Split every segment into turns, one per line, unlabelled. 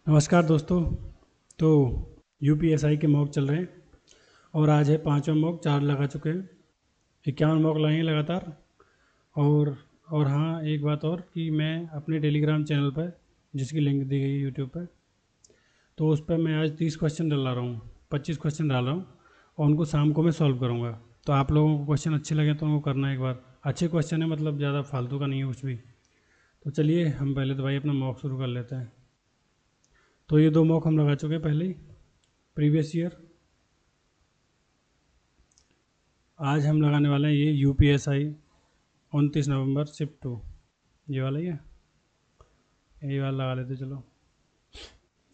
नमस्कार दोस्तों। तो यूपीएसआई के मॉक चल रहे हैं और आज है पांचवा मॉक। 4 लगा चुके हैं, 51 मॉक लगाएंगे लगातार। और और हाँ, एक बात और कि मैं अपने टेलीग्राम चैनल पर, जिसकी लिंक दी गई है यूट्यूब पर, तो उस पर मैं आज 30 क्वेश्चन डला रहा हूँ, 25 क्वेश्चन डाल रहा हूँ और उनको शाम को मैं सॉल्व करूँगा। तो आप लोगों को क्वेश्चन अच्छे लगे तो उनको करना एक बार। अच्छे क्वेश्चन है, मतलब ज़्यादा फालतू का नहीं है कुछ भी। तो चलिए हम पहले तो भाई अपना मॉक शुरू कर लेते हैं। तो ये 2 मॉक हम लगा चुके हैं पहले ही, प्रीवियस ईयर। आज हम लगाने वाले हैं ये यूपीएसआई 29 नवंबर शिफ्ट 2, ये वाला ही है। यही वाला लगा लेते चलो।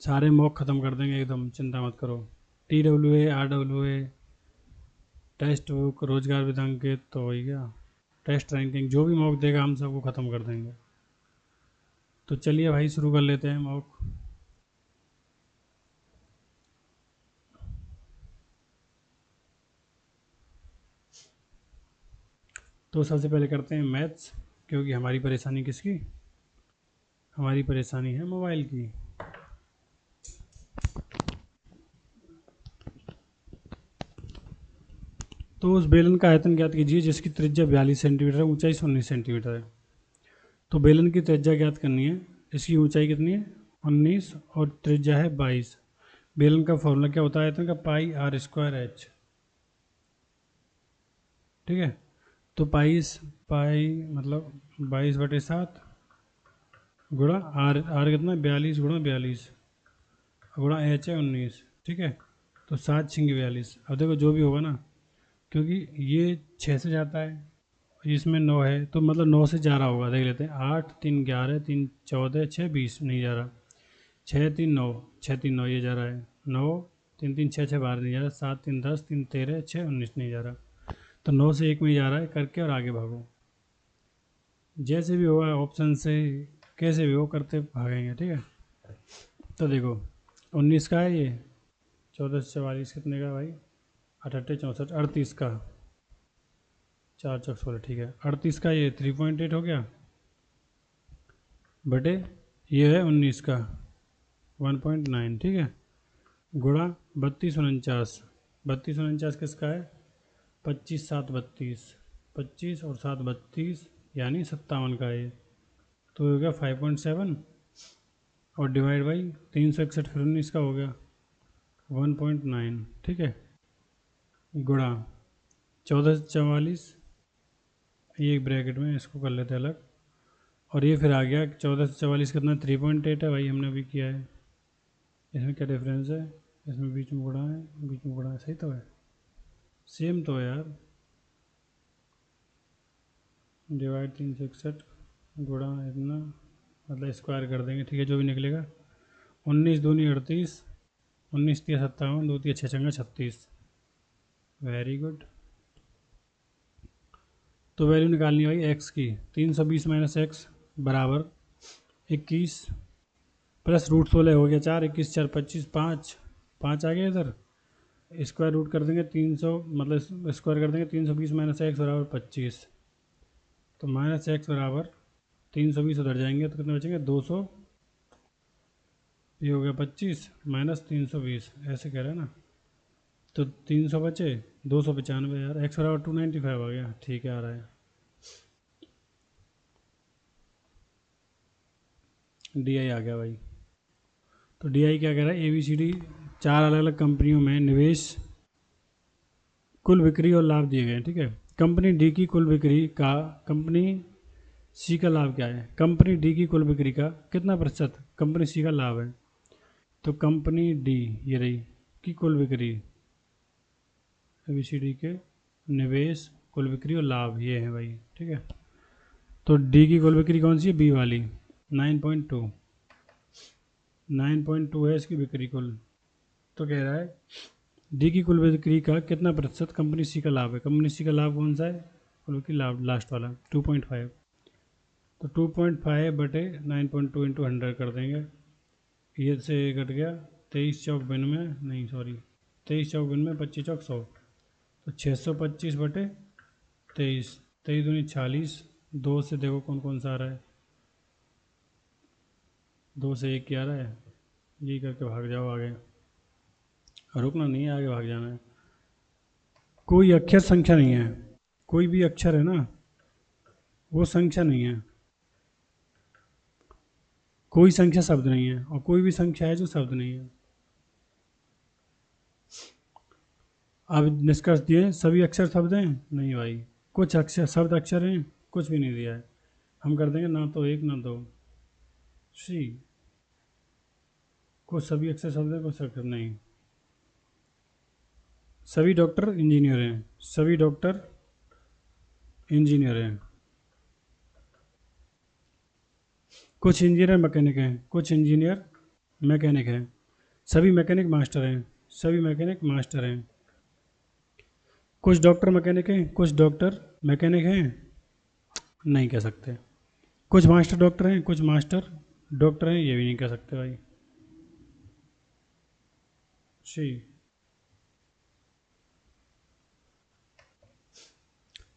सारे मॉक ख़त्म कर देंगे एकदम, चिंता मत करो। TWA RWA टेस्ट बुक रोजगार विधांकित तो हो ही गया। टेस्ट रैंकिंग जो भी मॉक देगा हम सबको ख़त्म कर देंगे। तो चलिए भाई शुरू कर लेते हैं मॉक। तो सबसे पहले करते हैं मैथ्स, क्योंकि हमारी परेशानी किसकी, हमारी परेशानी है मोबाइल की। तो उस बेलन का आयतन ज्ञात कीजिए जिसकी त्रिज्या 42 सेंटीमीटर है, ऊंचाई 19 सेंटीमीटर है। तो बेलन की त्रिज्या ज्ञात करनी है। इसकी ऊंचाई कितनी है, 19, और त्रिज्या है 22। बेलन का फॉर्मूला क्या होता है आयतन का, पाई आर स्क्वायर एच। ठीक है। तो पाई मतलब 22/7 गुणा आर, आर कितना, 42 गुणा 42 गुणा एच है 19। ठीक है। तो 7×42। अब देखो जो भी होगा ना, क्योंकि ये 6 से जाता है, इसमें 9 है, तो मतलब 9 से जा रहा होगा। देख लेते हैं। 8 3 11 3 14 6 20 नहीं जा रहा। 6 3 9, 6 3 9 ये जा रहा है। 9 3 3 6 6 12 नहीं जा रहा। 7 3 10 3 13 6 19 नहीं जा रहा। तो 9 से 1 में ही जा रहा है करके, और आगे भागो। जैसे भी होगा ऑप्शन से, कैसे भी हो करते भागेंगे। ठीक है। तो देखो 19 का है ये, 14 से 44 कितने का भाई, 88 64 38 का, 4 चौक 16। ठीक है। 38 का ये 3.8 हो गया, बटे ये है 19 का 1.9। ठीक है। गुणा 32 49, 32 49 किसका है, 25 7 32, 25 और 7 32 यानी 57 का है ये। तो हो गया 5.7, और डिवाइड बाई 361 फिर 19 का हो गया 1.9। ठीक है। गुणा 14 से 44, ये एक ब्रैकेट में इसको कर लेते हैं अलग। और ये फिर आ गया 14 से 44 कितना, 3.8 है भाई, हमने अभी किया है। इसमें क्या डिफरेंस है, इसमें बीच में गुणा है, बीच में गुणा है, सही तो है, सेम तो है यार। डिवाइड 361 गुणा इतना, मतलब स्क्वायर कर देंगे। ठीक है, जो भी निकलेगा। 19 दूनी 38, 19 तिया 57, 2 तिया 6 चंगा 36। Very good. तो वैल्यू निकालनी है भाई एक्स की। 320 माइनस एक्स बराबर 21 प्लस रूट 16 हो गया 4, 21 4 25, 5 5 आ गया इधर। स्क्वायर रूट कर देंगे 300, मतलब स्क्वायर कर देंगे 320 माइनस एक्स बराबर 25। तो माइनस एक्स बराबर 320 उधर जाएंगे तो कितने बचेंगे, 200। ये हो गया 25 माइनस 320, ऐसे कह रहे हैं ना। तो 300 बचे, 295 यार। एक्स बराबर 295 आ गया। ठीक है, आ रहा है। डी आई आ गया भाई। तो डी आई क्या कह रहा है, ABCD 4 अलग अलग कंपनियों में निवेश, कुल बिक्री और लाभ दिए गए हैं। ठीक है। कंपनी डी की कुल बिक्री का कंपनी सी का लाभ क्या है, कंपनी डी की कुल बिक्री का कितना प्रतिशत कंपनी सी का लाभ है। तो कंपनी डी ये रही की कुल बिक्री, ABCD के निवेश, कुल बिक्री और लाभ ये है भाई। ठीक है। तो डी की कुल बिक्री कौन सी है, बी वाली, 9.2, 9.2 है इसकी बिक्री कुल। तो कह रहा है डी की कुल बिक्री का कितना प्रतिशत कंपनी सी का लाभ है। कंपनी सी का लाभ कौन सा है, कुल बिक्री लाभ लास्ट वाला 2.5। तो 2.5 बटे 9.2 इंटू 100 कर देंगे। ये से कट गया, 23 चौक 92, नहीं सॉरी, 23 चौक 92, 25 चौक 100। तो 625 बटे 23, 23 दूनी 46। 2 से देखो कौन कौन सा आ रहा है, 2 से 1 क्या आ रहा है, ये करके भाग जाओ आगे, रुकना नहीं है, आगे भाग जाना है। कोई अक्षर संख्या नहीं है, कोई भी अक्षर है ना वो संख्या नहीं है, कोई संख्या शब्द नहीं है, और कोई भी संख्या है जो शब्द नहीं है। अब निष्कर्ष दिए सभी अक्षर शब्द हैं? नहीं भाई, कुछ अक्षर शब्द अक्षर हैं, कुछ भी नहीं दिया है। हम कर देंगे ना तो एक ना दो, सी। कुछ सभी अक्षर शब्द हैं, कुछ अक्षर नहीं। सभी डॉक्टर इंजीनियर हैं, सभी डॉक्टर इंजीनियर हैं। कुछ इंजीनियर मैकेनिक हैं, कुछ इंजीनियर मैकेनिक हैं। सभी मैकेनिक मास्टर हैं, सभी मैकेनिक मास्टर हैं। कुछ डॉक्टर मैकेनिक हैं, कुछ डॉक्टर मैकेनिक हैं, नहीं कह सकते। कुछ मास्टर डॉक्टर हैं, कुछ मास्टर डॉक्टर हैं, ये भी नहीं कह सकते भाई। जी।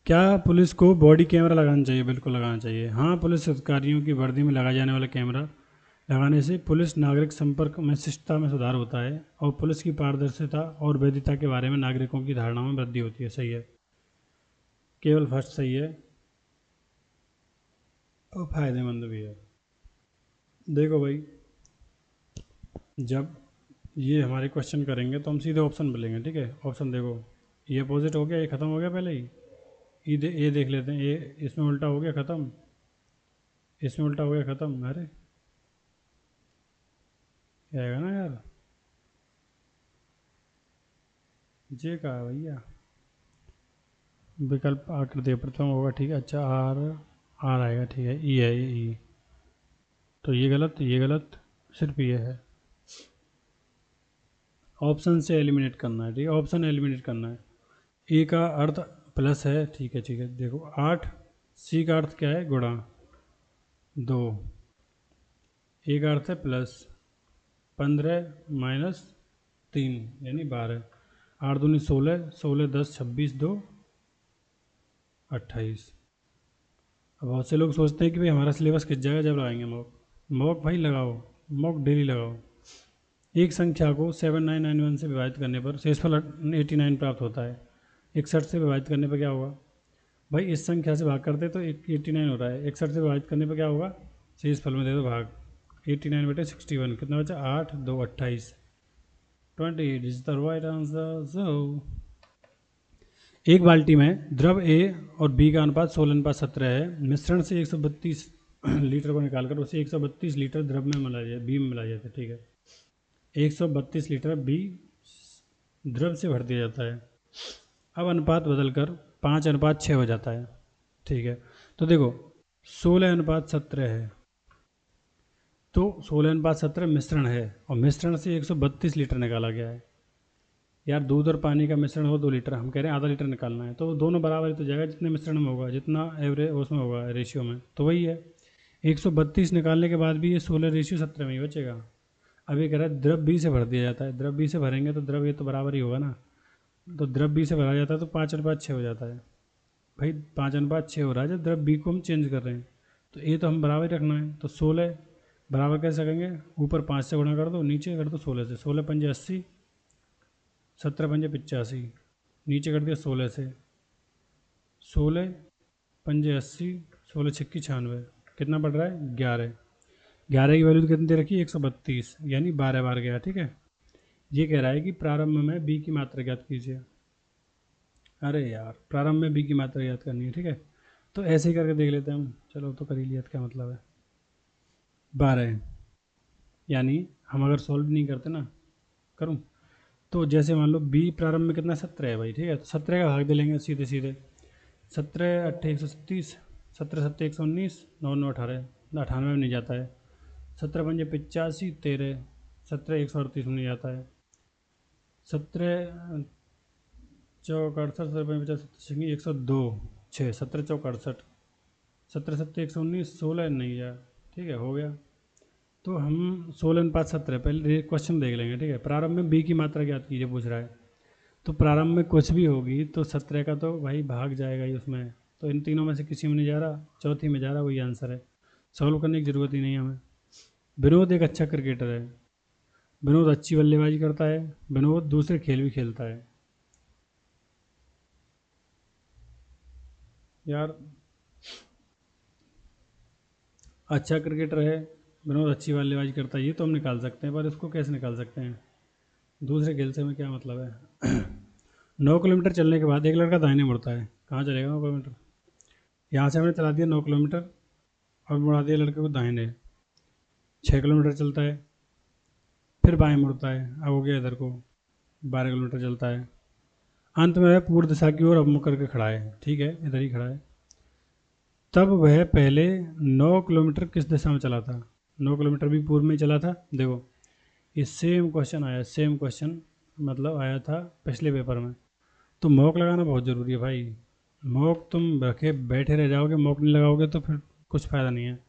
क्या पुलिस को बॉडी कैमरा लगाना चाहिए? बिल्कुल लगाना चाहिए। हाँ, पुलिस अधिकारियों की वर्दी में लगाए जाने वाला कैमरा लगाने से पुलिस नागरिक संपर्क में शिष्टता में सुधार होता है और पुलिस की पारदर्शिता और वैधता के बारे में नागरिकों की धारणाओं में वृद्धि होती है। सही है, केवल फर्स्ट सही है और फायदेमंद भी है। देखो भाई, जब ये हमारे क्वेश्चन करेंगे तो हम सीधे ऑप्शन बोलेंगे, ठीक है? ऑप्शन देखो, ये अपोजिट हो गया, ये खत्म हो गया पहले ही। ये देख लेते हैं, ये इसमें उल्टा हो गया ख़त्म, इसमें उल्टा हो गया ख़त्म। अरे ये आएगा ना यार, जे का है भैया, विकल्प आकृति प्रथम होगा, ठीक है। अच्छा, आर आर आएगा, ठीक है। ई है, ये ई, तो ये गलत, ये गलत, सिर्फ ये है। ऑप्शन से एलिमिनेट करना है, ठीक है, ऑप्शन एलिमिनेट करना है। ए का अर्थ प्लस है, ठीक है ठीक है। देखो 8, सी का अर्थ क्या है? गुणा 2, ए का अर्थ है प्लस, 15 माइनस 3 यानी 12, 8 दूनी 16, 16 10 26 2 28। अब बहुत से लोग सोचते हैं कि भाई हमारा सिलेबस किस जगह जब लगाएंगे मॉक। मॉक भाई लगाओ, मॉक डेली लगाओ। एक संख्या को 7991 से विभाजित करने पर शेषफल 89 प्राप्त होता है। 61 से विभाजित करने पर क्या होगा? भाई इस संख्या से भाग करते तो 89 हो रहा है, 61 से विभाजित करने पर क्या होगा? शेषफल में दे दो भाग, 89/61 कितना बचा? 8 2 28, 28 इज द राइट आंसर। सो एक बाल्टी में द्रव ए और बी का अनुपात 16:17 है। मिश्रण से 132 लीटर को निकालकर उसे 132 लीटर द्रव में मिलाया जाए, बी में मिलाया जाता है, ठीक है। 132 लीटर बी द्रव से भर दिया जाता है। अब अनुपात बदलकर 5:6 हो जाता है, ठीक है। तो देखो 16:17 है, तो 16:17 मिश्रण है और मिश्रण से 132 लीटर निकाला गया है। यार दूध और पानी का मिश्रण हो 2 लीटर, हम कह रहे हैं आधा लीटर निकालना है, तो दोनों बराबर ही तो जाएगा, जितने मिश्रण में होगा, जितना एवरेज उसमें होगा रेशियो में, तो वही है। 132 निकालने के बाद भी ये 16:17 में ही बचेगा। अब ये कह रहा है द्रव बी से भर दिया जाता है, द्रव बी से भरेंगे तो द्रव ये तो बराबर ही होगा ना, तो द्रव बी से भरा जाता है तो 5:6 हो जाता है। भाई 5:6 हो रहा है जब द्रव बी को हम चेंज कर रहे हैं, तो ये तो हम बराबर ही रखना है। तो 16 बराबर कैसे करेंगे? ऊपर 5 से गुणा कर दो, नीचे कर दो 16 से। 16 पंजे 80, 17 पंजे 85, नीचे कर दिया 16 से। 16 पंजे 80, 16 छक्की 96, कितना पड़ रहा है? 11। 11 की वैल्यू कितनी दे रखी है? 132, यानी 12 बार गया, ठीक है। ये कह रहा है कि प्रारंभ में बी की मात्रा ज्ञात कीजिए। अरे यार, प्रारंभ में बी की मात्रा याद करनी है, ठीक है। तो ऐसे ही करके देख लेते हैं हम, चलो तो कर ही लिया, क्या मतलब है? 12, यानी हम अगर सॉल्व नहीं करते ना, करूँ तो जैसे मान लो बी प्रारंभ में कितना? 17 है भाई, ठीक है। तो 17 का भाग दे लेंगे सीधे सीधे, 17 8 136, 17 7 119, 9 9 18, 98 में नहीं जाता है। 17 पंजे 85, 13, 17 138 में नहीं जाता है। 17 चौक 68, 17 50, 102 6, 17 चौक 68, 17 7 119, 16 नहीं यार, ठीक है, हो गया। तो हम 16:17 पहले क्वेश्चन देख लेंगे, ठीक है। प्रारंभ में बी की मात्रा ज्ञात कीजिए पूछ रहा है, तो प्रारंभ में कुछ भी होगी तो 17 का तो भाई भाग जाएगा ही उसमें, तो इन तीनों में से किसी में नहीं जा रहा, चौथी में जा रहा, वही आंसर है। सॉल्व करने की ज़रूरत ही नहीं है हमें। विनोद एक अच्छा क्रिकेटर है, विनोद अच्छी बल्लेबाजी करता है। विनोद दूसरे खेल भी खेलता है। यार अच्छा क्रिकेटर है, विनोद अच्छी बल्लेबाजी करता है, ये तो हम निकाल सकते हैं, पर इसको कैसे निकाल सकते हैं? दूसरे खेल से हमें क्या मतलब है? 9 किलोमीटर चलने के बाद एक लड़का दाहिने मुड़ता है, कहाँ चलेगा 9 किलोमीटर? यहाँ से हमने चला दिया 9 किलोमीटर, और मुड़ा दिया लड़के को दाहिने। 6 किलोमीटर चलता है, फिर बाएं मुड़ता है, अब हो गया इधर को 12 किलोमीटर चलता है। अंत में वह पूर्व दिशा की ओर अभिमुख करके खड़ा है, ठीक है, इधर ही खड़ा है। तब वह पहले 9 किलोमीटर किस दिशा में चला था? 9 किलोमीटर भी पूर्व में ही चला था। देखो, ये सेम क्वेश्चन आया, सेम क्वेश्चन मतलब आया था पिछले पेपर में। तो मॉक लगाना बहुत ज़रूरी है भाई। मॉक तुम रखे बैठे रह जाओगे, मॉक नहीं लगाओगे तो फिर कुछ फ़ायदा नहीं है।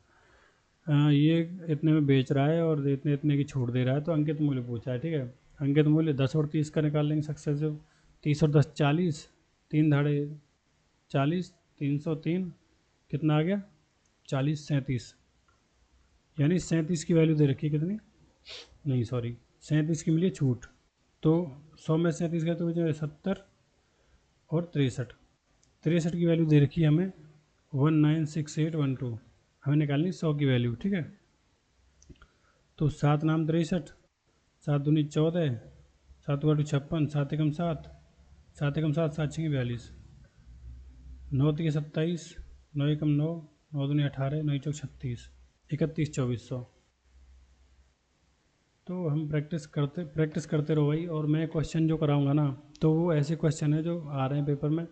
ये इतने में बेच रहा है और इतने इतने की छूट दे रहा है, तो अंकित मूल्य पूछा है, ठीक है। अंकित मूल्य 10 और 30 का निकाल लेंगे सक्सेसिव। 30 और 10 40, 3 धाड़े 40, 303, कितना आ गया? 40 37, यानी 37 की वैल्यू दे रखी है कितनी? नहीं सॉरी, 37 की मिली है छूट। तो 100 में 37 गए तो मुझे 70 और 63। 63 की वैल्यू दे रखी है हमें 196812। हमें निकालनी 100 की वैल्यू, ठीक है। तो 7 नाम 63, 7 दूनी 14, 7 बटू 56, 7 एकम 7, 7 एकम 7, 7 छः 42, 9 तीन 27, 9 एकम 9, 9 दूनी 18, 9 चौक 36, 31 2400। तो हम प्रैक्टिस करते रहो भाई। और मैं क्वेश्चन जो कराऊंगा ना, तो वो ऐसे क्वेश्चन है जो आ रहे हैं पेपर में,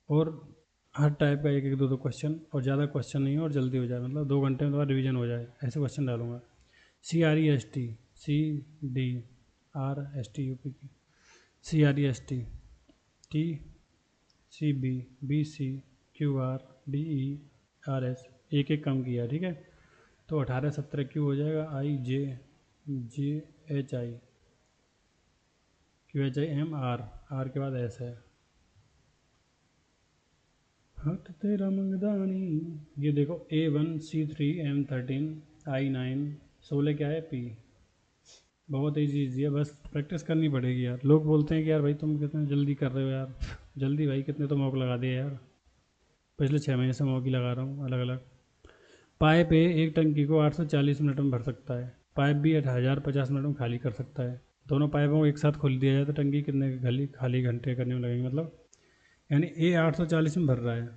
और हर टाइप का एक एक दो दो क्वेश्चन, और ज़्यादा क्वेश्चन नहीं है, और जल्दी हो जाए, मतलब 2 घंटे में तुम्हारा रिवीजन हो जाए, ऐसे क्वेश्चन डालूंगा। CREST, CDRST, CREST, TCB, BC, QR, DE, RS, एक एक कम किया, ठीक है। तो 18 17 क्यू हो जाएगा, IJJHI, QHIMR, आर के बाद S है। हट तेरा मंगदानी। ये देखो A1C3M13I9 16 क्या है P। बहुत ईजी है, बस प्रैक्टिस करनी पड़ेगी यार। लोग बोलते हैं कि यार भाई तुम कितने जल्दी कर रहे हो यार। जल्दी भाई, कितने तो मौक लगा दिए यार, पिछले 6 महीने से मौक ही लगा रहा हूँ अलग अलग। पाइप ए एक टंकी को 840 मिनट में भर सकता है। पाइप बी 1050 मिनट में खाली कर सकता है। दोनों पाइपों को एक साथ खोल दिया जाए तो टंकी कितने खाली घंटे करने में लगेंगे, मतलब यानी ए 840 में भर रहा है,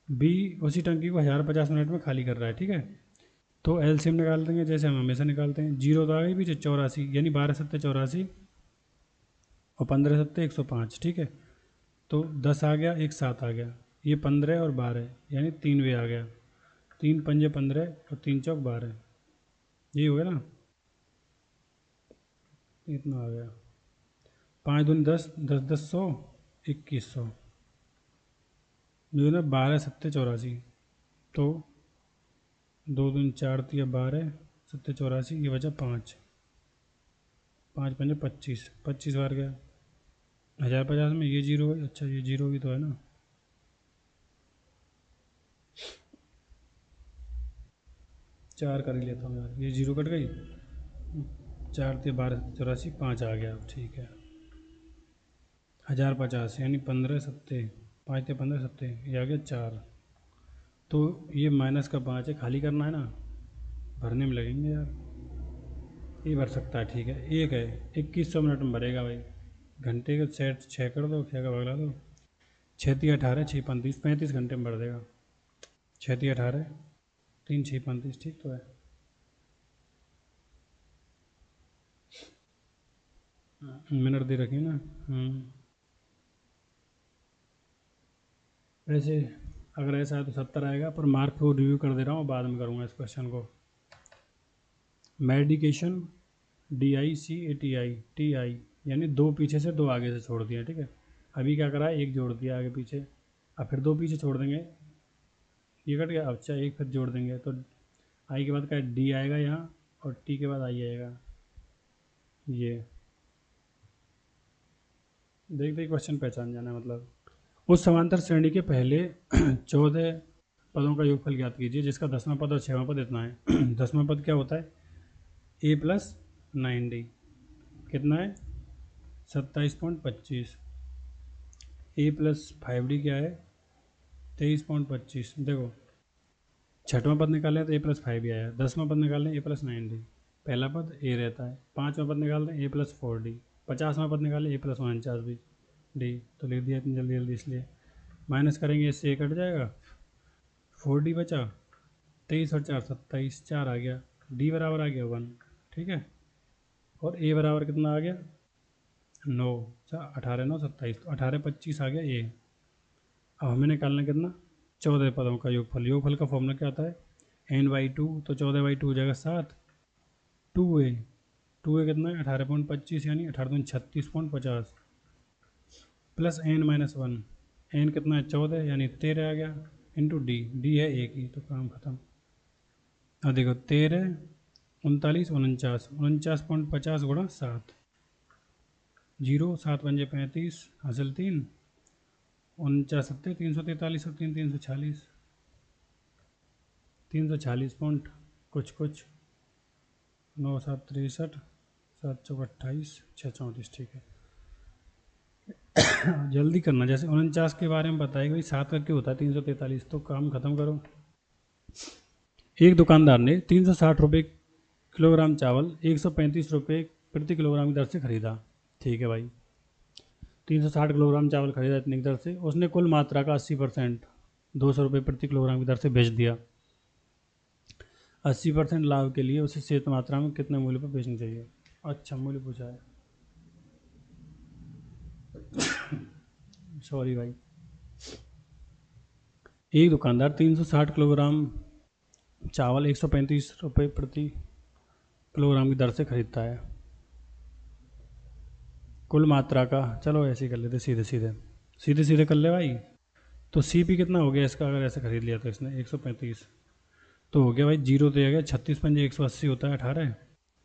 बी उसी टंकी को 1050 मिनट में खाली कर रहा है, ठीक है। तो एलसीएम निकाल देंगे जैसे हम हमेशा निकालते हैं। जीरो तो आ गई पीछे 84, यानी 12 सत्ते 84 और 15 सत्ते 105, ठीक है। तो 10 आ गया, एक 7 आ गया, ये 15 और 12, यानी 3 वे आ गया। 3 पंजे 15 और 3 चौक 12, ये हो गया ना, इतना आ गया। 5 दूनी 10, 10 10 100, 2100, जो है ना 12 सत्ते 84। तो 2 दूनी 4 दिया 12 सत्ते 84, ये बचा 5, 5 पंजे 25, 25 बार गया। 1050 में ये जीरो है, अच्छा ये जीरो भी तो है ना। चार कर ही लेता हूँ यार, ये जीरो कट गई। 4 दिया 12 सत्ते 84, 5 आ गया, ठीक है। 1050 यानी 15 सत्ते, 5 दिया 15 सत्ते, ये आ गया 4। तो ये माइनस का 5 है, खाली करना है ना, भरने में लगेंगे यार। ये भर सकता है, ठीक है। एक है 2100 मिनट में भरेगा भाई। घंटे का सेट 6 कर दो, 6 का बगला दो, 6 3 18, 6 35, 35 घंटे में भर देगा। 6 3 18, 3 6 35, ठीक तो है। मिनट दे रखी ना। वैसे अगर ऐसा है तो 70 आएगा, पर मार्क को रिव्यू कर दे रहा हूँ, बाद में करूँगा इस क्वेश्चन को। मेडिकेशन DICATI, यानी 2 पीछे से 2 आगे से छोड़ दिया, ठीक है। अभी क्या करा है, एक जोड़ दिया आगे पीछे, अब फिर 2 पीछे छोड़ देंगे, ये कट गया। अच्छा एक फिर जोड़ देंगे, तो आई के बाद क्या डी आएगा यहाँ, और टी के बाद आई आएगा। ये देखते ही क्वेश्चन पहचान जाना, मतलब उस समांतर श्रेणी के पहले 14 पदों का योगफल ज्ञात कीजिए जिसका 10वां पद और 6वां पद इतना है। 10वां पद क्या होता है, A प्लस 9D कितना है 27.25। A प्लस 5D क्या है 23.25। देखो छठवां पद निकालें तो A प्लस 5 ही आया, 10वां पद निकालें A प्लस 9D, पहला पद A रहता है, 5वां पद निकालते हैं A प्लस 4D, 50वां पद निकालें A प्लस 49D, तो लिख दिया इतनी जल्दी जल्दी इसलिए। माइनस करेंगे इससे A कट जाएगा, 4D बचा, 23 और 4 27, 4 आ गया, D बराबर आ गया 1, ठीक है। और A बराबर कितना आ गया 9, 18 9 27, तो 18 25 आ गया A। अब हमें निकालना कितना 14 पदों का योगफल। योगफल का फॉर्मूला क्या आता है n/2, तो 14/2 हो जाएगा 7, 2A, 2A कितना है 18.25 यानी 18 36.50 प्लस n-1, n कितना है 14 यानी 13 आ गया, इंटू D, D है एक ही, तो काम खत्म। अब देखो 13 39 49, 49.50 गुणा 7, 0 7 पंजे 35 हासिल 3, 49 सत्ते 343 और 3 346, 346 पॉइंट कुछ कुछ, 9 7 63, 7 चौक 28, 6 34, ठीक है। जल्दी करना, जैसे 49 के बारे में बताया कि भाई 7 करके होता है 343, तो काम खत्म करो। एक दुकानदार ने 360 रुपये किलोग्राम चावल 135 रुपये प्रति किलोग्राम की दर से खरीदा। ठीक है भाई, 360 किलोग्राम चावल खरीदा इतनी की दर से, उसने कुल मात्रा का 80% 200 रुपये प्रति किलोग्राम की दर से बेच दिया। 80% लाभ के लिए उसे शेष मात्रा में कितने मूल्य पर बेचनी चाहिए। अच्छा मूल्य पूछा है, सॉरी भाई। एक दुकानदार 360 किलोग्राम चावल 135 रुपये प्रति किलोग्राम की दर से खरीदता है। कुल मात्रा का, चलो ऐसे ही कर लेते सीधे सीधे सीधे सीधे कर ले भाई। तो CP कितना हो गया इसका, अगर ऐसे खरीद लिया तो इसने 135, तो हो गया भाई जीरो तो आ गया, 36 पंजे 180 होता है 18,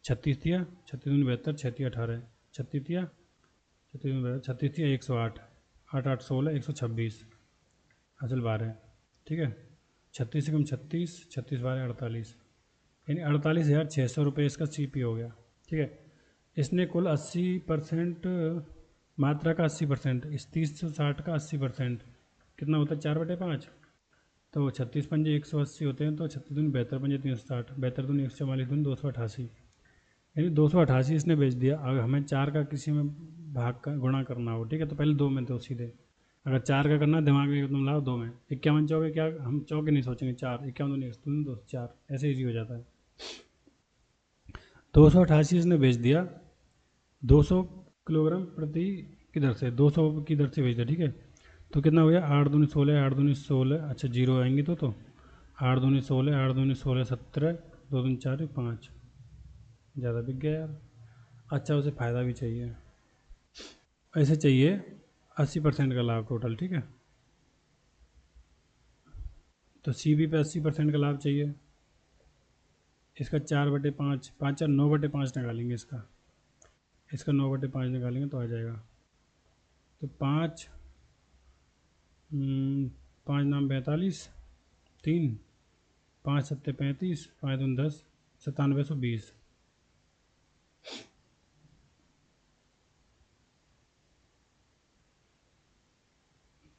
36 दिया 36 दूनी 72, 36 18, 36 दिया 36 दूनी 72, 36 दिया 108, 8 8 16 126 हासिल 12, ठीक है। 36 से कम 36, 36 12 48, यानी 48,600 रुपये इसका CP हो गया, ठीक है। इसने कुल 80% मात्रा का 80%, इस 360 का 80% कितना होता है 4/5, तो 36 पंजे 180 होते हैं, तो 36 दूनी 72 पंजे 360, 72 दूनी 144 दूनी 288, यानी 288 इसने बेच दिया। अगर हमें 4 का किसी में भाग का गुणा करना हो, ठीक है, तो पहले 2 में तो सीधे, अगर 4 का करना दिमाग में एकदम लाओ 2 में, 51 चौके क्या, हम चौके नहीं सोचेंगे, 4 51 दूनी 1 2 4, ऐसे ईजी हो जाता है। 288 इसने बेच दिया 200 किलोग्राम प्रति की दर से, 200 की दर से बेच दिया, ठीक है। तो कितना हो गया 8 दूनी 16, 8 दूनी 16, अच्छा जीरो आएंगे तो 8 दूनी 16, 8 दूनी 16 17, 2 दूनी 4 5, ज़्यादा बिक गया यार। अच्छा उसे फ़ायदा भी चाहिए, ऐसे चाहिए 80% का लाभ टोटल, ठीक है। तो CP पे 80% का लाभ चाहिए। इसका 4/5, 5 4 9/5 निकालेंगे इसका, इसका 9/5 निकालेंगे तो आ जाएगा। तो 5 5 नाम 42, 3 5 सत्ते 35, 5 दून 10, 9720,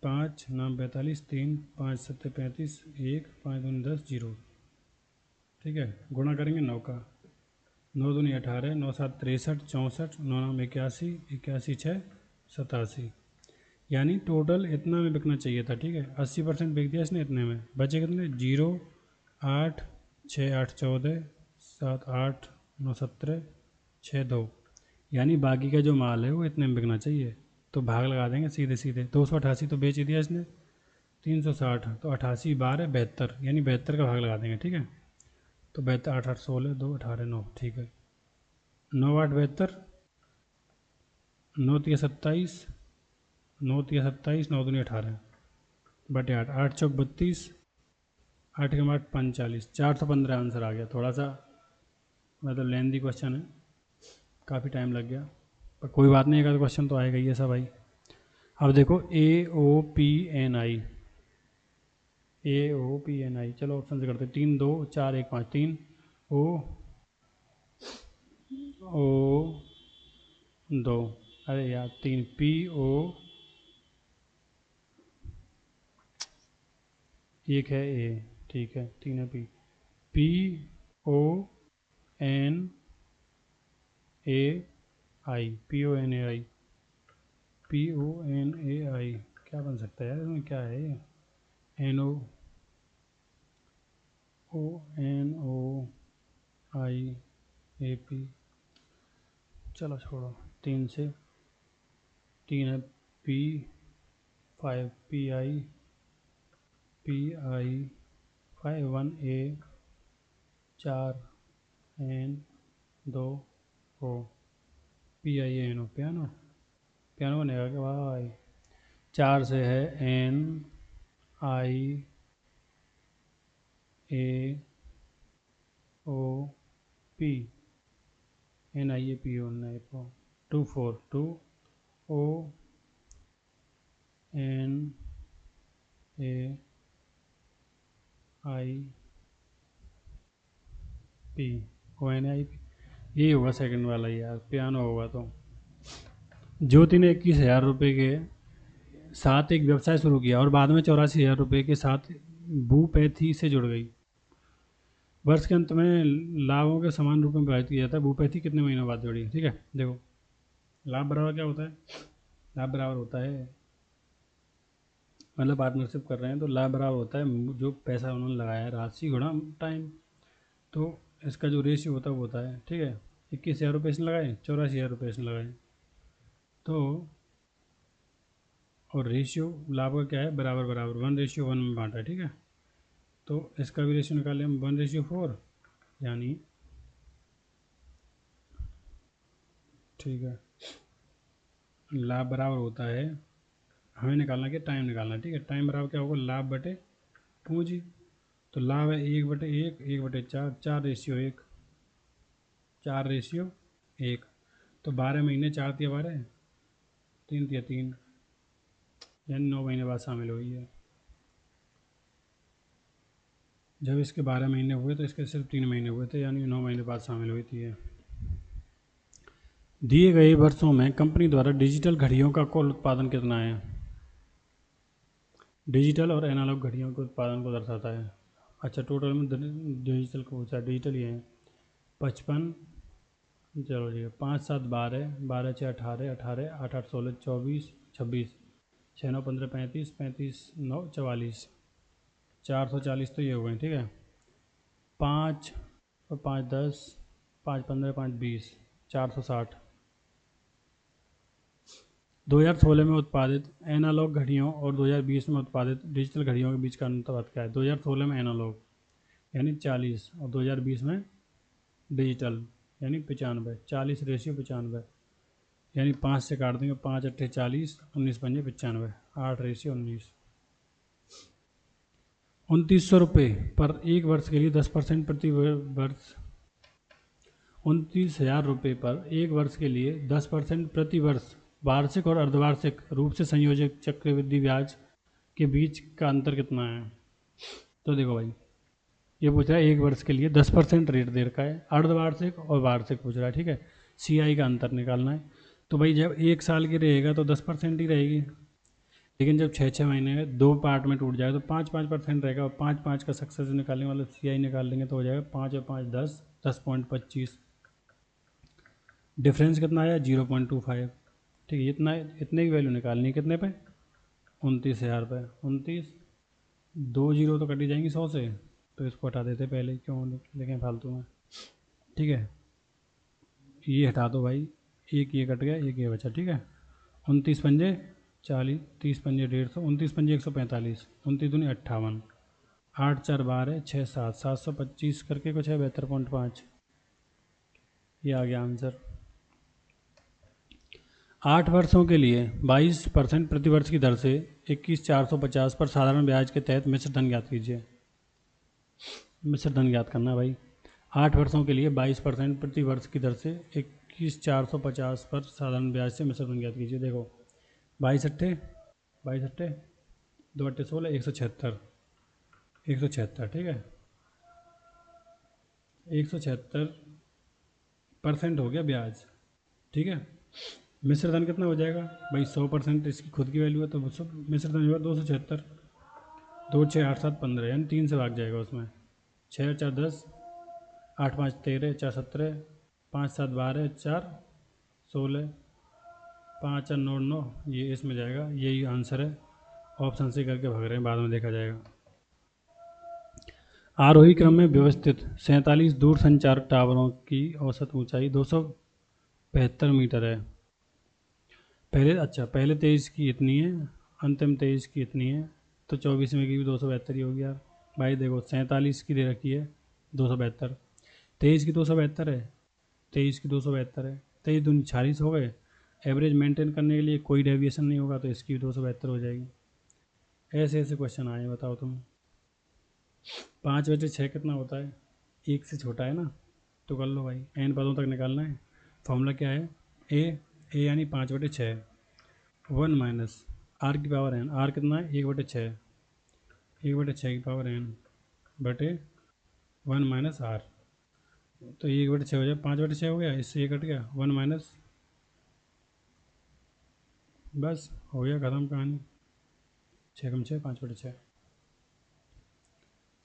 5 नाम 42, 3 5 सत्ते 35, 1 5 दून 10 0, ठीक है। गुणा करेंगे 9 का, 9 दूनी 18, 9 7 63, 64, 9 नाम 81, 81 6 87, यानी टोटल इतना में बिकना चाहिए था, ठीक है। 80% बिक दिया इसने इतने में, बचे कितने 0 8 6 8 14 7 8 9 17 6 2, यानी बाकी का जो माल है वो इतने में बिकना चाहिए। तो भाग लगा देंगे सीधे सीधे, 288 तो बेच ही दिया इसने, 360 तो 88 12 72, यानी 72 का भाग लगा देंगे, ठीक है। तो 72 8 8 16 2 18 9, ठीक है। 9 8 72, 9 3 27, 9 3 27, 9 दूनी 18 बटे 8, 8 चौक 32, 8 के 8 45, 415 आंसर आ गया। थोड़ा सा मतलब लेंदी क्वेश्चन है, काफ़ी टाइम लग गया, पर कोई बात नहीं, एक आध क्वेश्चन तो आएगा ही ऐसा भाई। अब देखो AOPNI, AOPNI, चलो ऑप्शन से करते हैं, 3 2 4 1 5, 3 O ओ 2, अरे यार 3, पी ओ 1 है ए, ठीक है 3 है P, P O N A I, P O N A I, P O N A I, क्या बन सकता है यार इसमें, क्या है ये, N O O N O I A P, चलो छोड़ो, 3 से 3 है P 5 P I 5 1 A 4 N 2 O, P I N O, piano, piano बनेगा क्या भाई। 4 से है N I A O P, N I A P O, नहीं 2 4 2 O N A I P, O N I P, यही होगा second वाला यार, पियानो होगा। तो ज्योति ने 21,000 रुपये के साथ एक व्यवसाय शुरू किया और बाद में 84,000 रुपये के साथ भूपैथी से जुड़ गई। वर्ष के अंत में लाभों के समान रूप में विभाजित किया जाता है। भूपैथी कितने महीनों बाद जुड़ी, ठीक है। देखो लाभ बराबर क्या होता है, लाभ बराबर होता है, मतलब पार्टनरशिप कर रहे हैं तो लाभ बराबर होता है जो पैसा उन्होंने लगाया है, राशि गुणा टाइम। तो इसका जो रेशियो होता है वो होता है, ठीक है। 21,000 रुपये इसने लगाए, 84,000 रुपये इसने लगाए, तो और रेशियो लाभ का क्या है, बराबर बराबर 1:1 में बांटा है, ठीक है। तो इसका भी रेशियो निकालें हम 1:4, यानी ठीक है, लाभ बराबर होता है, हमें निकालना क्या, टाइम निकालना, ठीक है। टाइम बराबर क्या होगा, लाभ बटे पूंजी। तो लाभ है 1/1, 1/4, 4:1, 4:1, तो 12 महीने, 4 तिया 12, 3 तिया 3, यानी 9 महीने बाद शामिल हुई है। जब इसके 12 महीने हुए तो इसके सिर्फ 3 महीने हुए थे, यानी 9 महीने बाद शामिल हुई थी ये। दिए गए वर्षों में कंपनी द्वारा डिजिटल घड़ियों का कुल उत्पादन कितना है। डिजिटल और एनालॉग घड़ियों के उत्पादन को दर्शाता है। अच्छा टोटल में डिजिटल को पूछा, डिजिटल ये है 55, चलो ठीक है 5 7 12, 12 6 18, 18 8 8 16 24 26, 6 9 15 35, 35 9 44, 440 तो ये हो गए, ठीक है। 5 और 5 10, 5 15, 5 20, 460। 2016 में उत्पादित एनालॉग घड़ियों और 2020 में उत्पादित डिजिटल घड़ियों के बीच का अंतर क्या है। 2016 में एनालॉग यानी 40 और 2020 में डिजिटल यानी 95, 40:95, यानी 5 से काट देंगे, 5 अट्ठे 40, 19 पंजे 95, 8:19। 2,900 रुपये पर एक वर्ष के लिए 10% प्रति वर्ष, 29,000 रुपये पर एक वर्ष के लिए 10% प्रति वर्ष वार्षिक और अर्धवार्षिक रूप से संयोजित चक्रवृद्धि ब्याज के बीच का अंतर कितना है। तो देखो भाई ये पूछ रहा है एक वर्ष के लिए 10% रेट दे रखा है, अर्धवार्षिक और वार्षिक पूछ रहा है, ठीक है। CI का अंतर निकालना है। तो भाई जब 1 साल की रहेगा तो 10% ही रहेगी, लेकिन जब 6 6 महीने 2 पार्ट में टूट जाएगा तो 5 5% रहेगा, और 5 5 का सक्सेस निकालने वाला CI निकाल लेंगे तो हो जाएगा 5 और 5 10, 10.25। डिफरेंस कितना आया 0.25, ठीक है। इतना इतने की वैल्यू निकालनी है कितने पे, 29,000 पे। 29, 2 जीरो तो कटी जाएंगी 100 से, तो इसको हटा देते पहले, क्यों लेकिन फालतू में, ठीक है। ये हटा दो भाई, एक ये कट गया, एक ये बचा, ठीक है। 29 पंजे 40, 30 पंजे 150, 29 पंजे 145, 29 दूनी 58, 8 4 12, 6 7, 725 करके कुछ है 72.5, ये आ गया आंसर। 8 वर्षों के लिए 22% प्रतिवर्ष की दर से 21,450 पर साधारण ब्याज के तहत मिश्र धन ज्ञात कीजिए। मिश्र धन ज्ञात करना है भाई। 8 वर्षों के लिए 22% प्रति वर्ष की दर से 21,450 पर साधारण ब्याज से मिश्र धन ज्ञात कीजिए। देखो 22 अट्ठे 2 अट्ठे 16, 176, 176, ठीक है। 176 परसेंट हो गया ब्याज, ठीक है। मिश्र धन कितना हो जाएगा भाई, 100% इसकी खुद की वैल्यू है तो मिश्र धन होगा 276, 2 6 8 7 15, यानी 3 से भाग जाएगा उसमें। 6 4 10, 8 5 13, 4 17, 5 7 12, 4 16, 5 4 9 9, ये इसमें जाएगा, यही आंसर है। ऑप्शन से करके भाग रहे हैं, बाद में देखा जाएगा। आरोही क्रम में व्यवस्थित 47 दूर संचार टावरों की औसत ऊंचाई 275 मीटर है। पहले 23 की इतनी है, अंतिम 23 की इतनी है, तो 24 में की भी 272 ही होगी यार। भाई देखो 47 की दे रखी है 272, 23 की 272 है, 23 की 272 है, 23 दूनी 46 हो गए। एवरेज मेंटेन करने के लिए कोई डेविएशन नहीं होगा तो इसकी भी 272 हो जाएगी। ऐसे ऐसे क्वेश्चन आए, बताओ तुम। 5/6 कितना होता है, 1 से छोटा है ना, तो कर लो भाई, n पदों तक निकालना है। फॉर्मूला क्या है, ए यानी 5/6, 1 माइनस आर की पावर एन, आर कितना है 1/6, 1/6 की पावर एन बटे 1 माइनस आर, तो 1/6 हो जाए, 5/6 हो गया, इससे ये कट गया 1 माइनस, बस हो गया खत्म कहानी। 6 कम 6 5/6।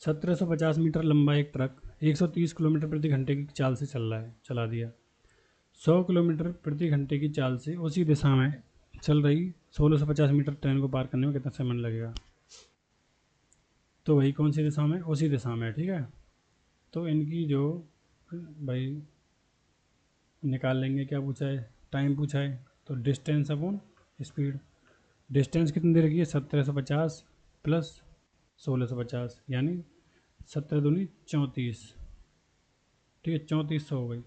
1750 मीटर लंबा एक ट्रक 130 किलोमीटर प्रति घंटे की चाल से चला दिया। 100 किलोमीटर प्रति घंटे की चाल से उसी दिशा में चल रही 1650 मीटर ट्रेन को पार करने में कितना समय लगेगा। तो वही कौन सी दिशा में, उसी दिशा में, ठीक है। तो इनकी जो भाई निकाल लेंगे, क्या पूछा है, टाइम पूछा है, तो डिस्टेंस अपॉन स्पीड। डिस्टेंस कितनी दे रखी है, 1750 प्लस 1650, यानी 17 दूनी 34, ठीक है, 3400 हो गई।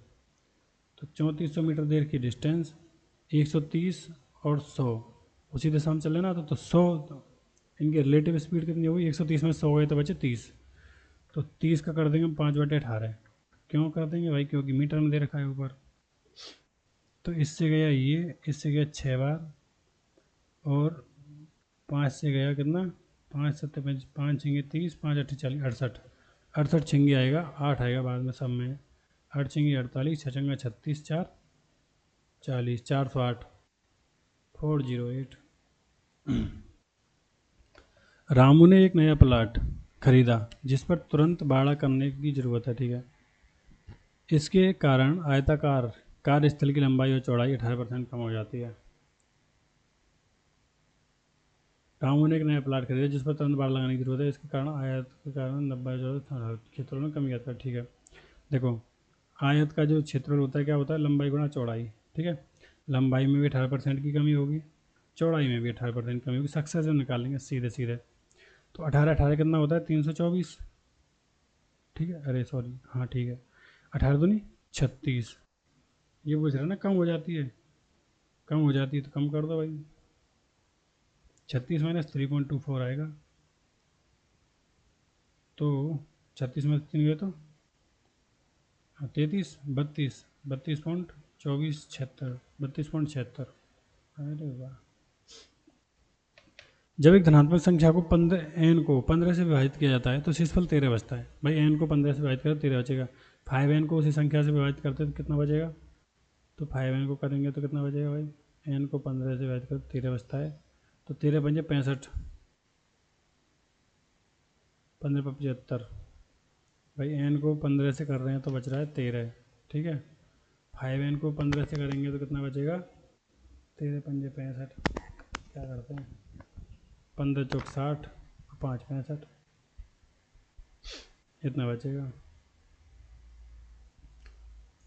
तो 3400 मीटर देर की डिस्टेंस, 130 और 100 उसी दिशा में चले ना, तो 100, इनकी रिलेटिव स्पीड कितनी होगी, 130 में 100 गए तो बचे 30, तो 30 का कर देंगे हम 5/18। क्यों कर देंगे भाई, क्योंकि मीटर में दे रखा है ऊपर। तो इससे गया ये, इससे गया 6 बार, और 5 से गया कितना, 5 7 5 छिंगे 30, 5 8 40, 68, 68 छिंगे आएगा, 8 आएगा बाद में सब में, 8 छिंगे 48, 6 चंगा 36, 4 40, 408, 408। रामू ने एक नया प्लाट खरीदा जिस पर तुरंत बाड़ा करने की जरूरत है, ठीक है। इसके कारण आयताकार कार्यस्थल की लंबाई और चौड़ाई 18% कम हो जाती है। रामू ने एक नया प्लाट खरीदा जिस पर तुरंत बाड़ लगाने की जरूरत है, इसके कारण आयत के कारण लंबाई क्षेत्रों में कमी आता है, ठीक है। देखो आयत का जो क्षेत्रफल होता है क्या होता है, लंबाई गुणा चौड़ाई, ठीक है। लंबाई में भी 18% की कमी होगी, चौड़ाई में भी 18% कमी होगी, सक्सेस से निकालेंगे सीधे सीधे। तो 18 18 कितना होता है, 324, ठीक है, अरे सॉरी, हाँ ठीक है, 18 दूनी 36, ये पूछ रहे ना कम हो जाती है, कम हो जाती है तो कम कर दो भाई, 36 माइनस 3.24 आएगा, तो 36 में 3 गए तो 33, 32, 32.2476, 32.76, अरे वाह। जब एक धनात्मक संख्या को 15 से विभाजित किया जाता है तो शेषफल 13 बचता है। भाई n को 15 से विभाजित करें 13 बचेगा, 5n को उसी संख्या से विभाजित करते तो कितना बचेगा, तो 5n को करेंगे तो कितना बचेगा भाई, n को 15 से विभाजित करें 13 बचता है, तो 13 पंजे 65, 15 पर 75, भाई n को 15 से कर रहे हैं तो बच रहा है 13, ठीक है। 5n को 15 से करेंगे तो कितना बचेगा, 13 पंजे 65, क्या करते हैं, 15 चौक 60, 5 65, इतना बचेगा।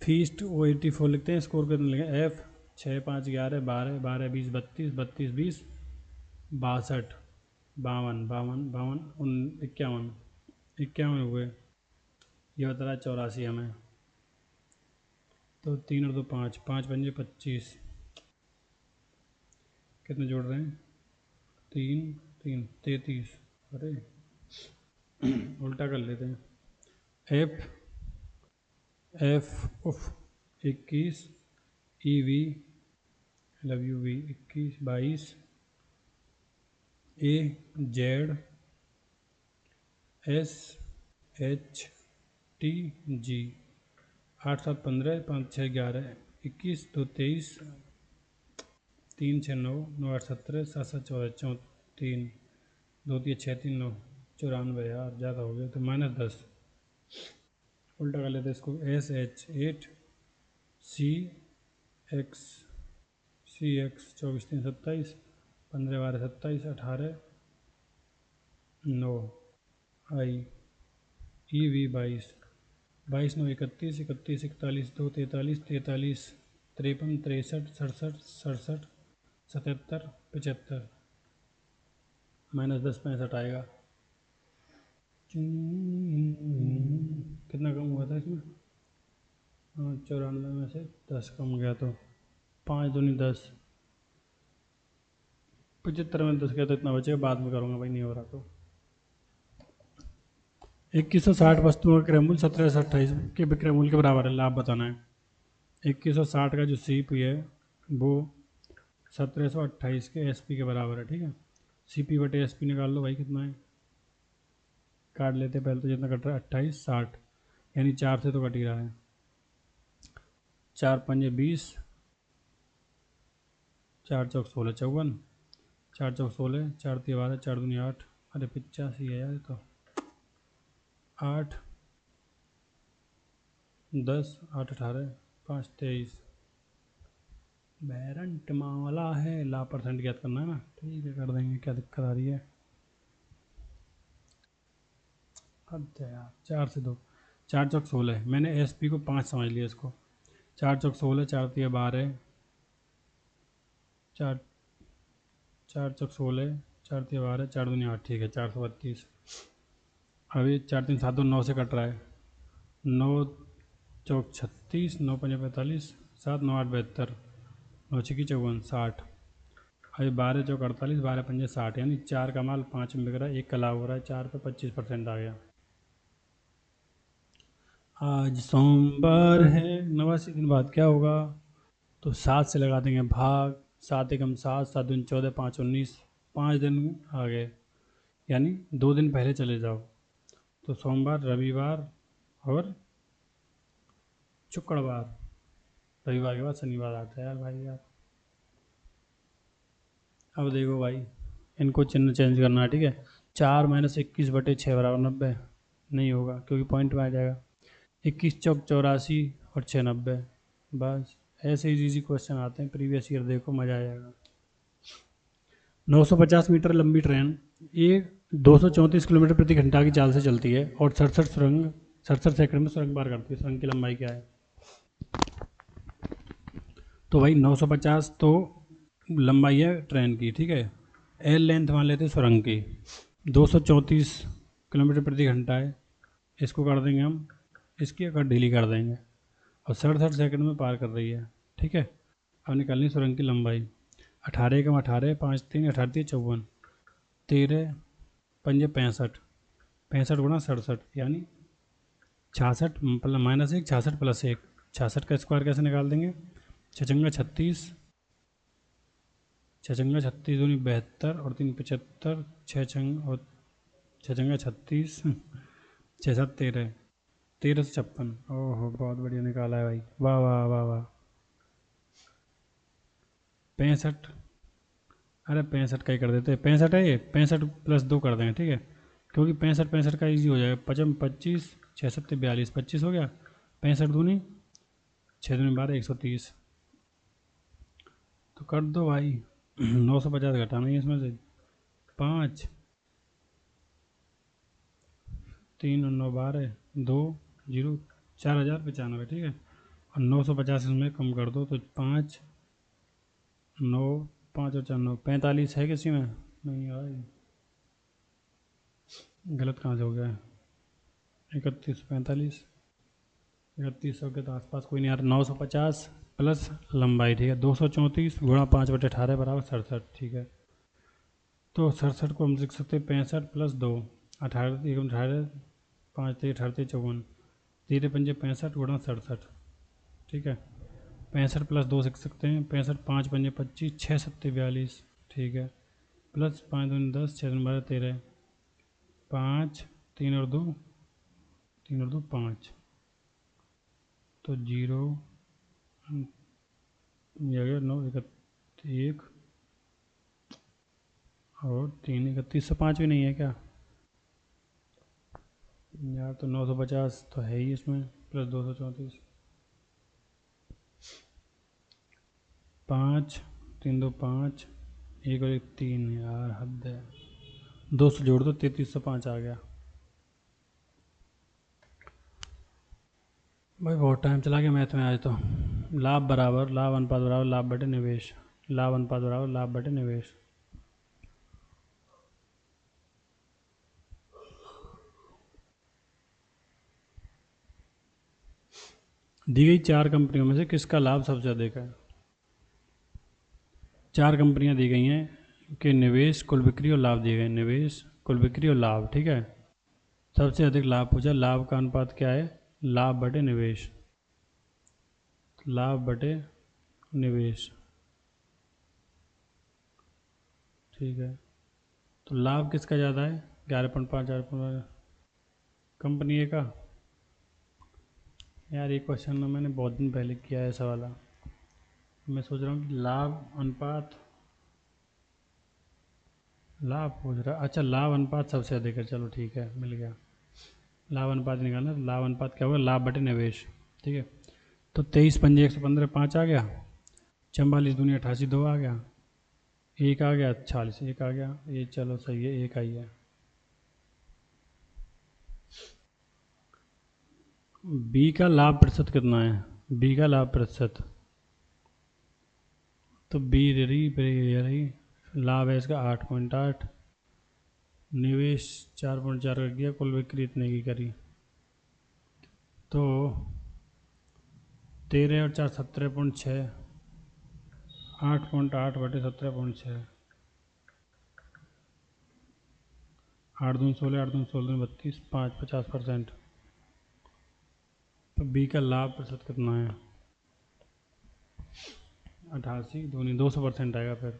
फीस्ट O84 लिखते हैं, स्कोर कितना लिखें, एफ 6 5 11 12 12 20 32 32 20 62 52 52 52 51 51 हुए, ये बता रहा है 84 हमें, तो 3 और 2 5, 5 पंजे 25, कितने जोड़ रहे हैं, 3 3 33, अरे उल्टा कर लेते हैं, F of 21, E V L U V 21 22, A Z S H T G 8 7 15, 5 6 11, 21 2 23, 3 6 9, 9 8 17, 7 7 14, 34, 2 3 6 3 9, 94 यार ज़्यादा हो गया तो -10। उल्टा कर लेते इसको, SH 8 CX 24 3 27, 15 12 27, 18 9 I EV 22, 22 9 31, 31 41 2 43, 43 53 63 67 67 77 75, -10 65 आएगा। कितना कम हुआ था इसमें? हाँ 94 में से 10 कम गया तो 5 दूनी 10, 75 में 10 गया तो इतना बचेगा, बाद में करूँगा भाई, नहीं हो रहा तो। 2160 वस्तुओं का क्रय मूल्य 1728 के विक्रय मूल्य के बराबर है, लाभ बताना है। 2160 का जो सीपी है वो 1728 के एसपी के बराबर है, ठीक है। सीपी बटे एसपी निकाल लो भाई, कितना है, काट लेते हैं पहले तो, जितना कट रहा है 28 60, यानी 4 से तो कट ही रहा है। 4 पंजे 20, 4 चौक 16 54, 4 चौक 16, 4 तीन 12, 4 दूनी 8, अरे 85 है यार तो। 8 10 8 18, 5 23, बैरंट मामला है, ला परसेंट ज्ञात करना है ना, ठीक है कर देंगे, क्या दिक्कत आ रही है। हद है यार, 4 से 2, 4 चौक 16, मैंने एसपी को 5 समझ लिया इसको। 4 चौक 16, 4 तीन 12, 4 4 चौक 16, 4 तीन 12, 4 दूनी 8, ठीक है 432। अभी 4 3 7 2 9 से कट रहा है, 9 चौक 36, 9 पंजे 45, 7 9 8 72, 9 छिकी 54 60, अभी 12 चौक 48, 12 पंजे 60, यानी 4 का माल 5 में बिक रहा है, 1 का लाभ हो रहा है, 4 पे 25% आ गया। आज सोमवार है, 89 दिन बाद क्या होगा, तो 7 से लगा देंगे भाग, 7 एकम 7, 7 दूनी 14, 5 19, 5 दिन आ गए, यानी 2 दिन पहले चले जाओ, तो सोमवार रविवार और शुक्रवार, रविवार के बाद शनिवार आता है यार भाई यार। अब देखो भाई, इनको चिन्ह चेंज करना है, ठीक है। 4 - 21 बटे 6 बराबर 90, नहीं होगा क्योंकि पॉइंट में आ जाएगा। 21 चौक 84 और 6 90, बस ऐसे ही इजी क्वेश्चन आते हैं प्रीवियस ईयर, देखो मज़ा आ जाएगा। 950 मीटर लंबी ट्रेन एक 234 किलोमीटर प्रति घंटा की चाल से चलती है और 67 सेकंड में सुरंग पार करती है, सुरंग की लंबाई क्या है? तो भाई 950 तो लंबाई है ट्रेन की, ठीक है। एल लेंथ मान लेते हैं सुरंग की, 234 किलोमीटर प्रति घंटा है, इसको कर देंगे हम, इसकी अगर ढीली कर देंगे, और 67 सेकंड में पार कर रही है, ठीक है। अब निकालनी सुरंग की लंबाई, 18 कम 18, 5 3 18 54, 13 पंजे 65, 65 गुणा 67, यानी 66 -1 66 +1, 66 का स्क्वायर कैसे निकाल देंगे, छचंगा 36, छचंगा 36 दूनी 72 और 3 75, छः छंग और छचंगा 36, 6 7 13, 13 से 56, ओहो बहुत बढ़िया निकाला है भाई, वाह वाह वाह वाह। 65, अरे 65 का ही कर देते हैं, 65 है ये, 65 + 2 कर देंगे, ठीक है, क्योंकि 65 का ईजी हो जाएगा, 55 25, 6 7 42, 25 हो गया, 65 दूनी 6 दूनी 12, 130, तो कर दो भाई। 950 घटाना ही इसमें से, 5 3 और 9 12, 2 0, 4095, ठीक है, और 950 इसमें कम कर दो तो 5 9 5 और 4 9, 45 है किसी में, नहीं भाई गलत कहाँ से हो गया है, 31 45, 3100 के तो आसपास कोई नहीं आ रहा, 950 प्लस लंबाई, ठीक है, 234 गुणा 5 बटे 18 बराबर 67, ठीक है। तो 67 को हम लिख सकते हैं 65 + 2, 18 1 18, 5 3 18 54, 13 पंजे 65 गुणा 67, ठीक है। 65 + 2 लिख सकते हैं, 65 5 पंजे 25, 6 7 42, ठीक है, प्लस 5 दूनी 10, 6 दूनी 12 13, 5 3 और 2 5, तो 0 ये आ गया 9 1 और 3 3105 भी नहीं है क्या यार? तो 950 तो है ही इसमें, प्लस 234, 5 3 2 5 1 और 1 3, यार हद है। 200 जोड़ दो, 3305 आ गया। भाई बहुत टाइम चला गया मैथ में आज तो। लाभ बराबर लाभ अनुपात बराबर लाभ बटे निवेश, लाभ अनुपात बराबर लाभ बटे निवेश। दी गई 4 कंपनियों में से किसका लाभ सबसे अधिक है? 4 कंपनियां दी गई हैं कि निवेश, कुल बिक्री और लाभ दिए गए। निवेश, कुल बिक्री और लाभ, ठीक है। सबसे अधिक लाभ पूछा, लाभ का अनुपात क्या है? लाभ बटे निवेश, लाभ बटे निवेश, ठीक है। तो लाभ किसका ज़्यादा है? 11.5, 11.5 कंपनी ए का। यार ये क्वेश्चन ना मैंने बहुत दिन पहले किया है ऐसा वाला। मैं सोच रहा हूँ कि लाभ अनुपात, लाभ पूछ रहा, अच्छा लाभ अनुपात सबसे अधिक है, चलो ठीक है मिल गया। लाभ अनुपात निकालना, तो लाभ अनुपात क्या होगा? लाभ बटे निवेश, ठीक है। तो 23 पंजे 115, 5 आ गया। 44 दूनी 88, 2 आ गया। 1 आ गया, 46 1 आ गया। ये चलो सही है, 1 आई है। बी का लाभ प्रतिशत कितना है? बी का लाभ प्रतिशत, तो बी रही लाभ है इसका 8.8, निवेश 4.4 कर दिया, कुल बिक्री इतने की करी। तो 13 और 4 17.6, 8.8 बटे 17.6, 8 दूनी 16, 8 दूनी 16 दूनी 32, 5 50%। तो बी का लाभ प्रतिशत कितना है? 88 दूनी 200% आएगा। फिर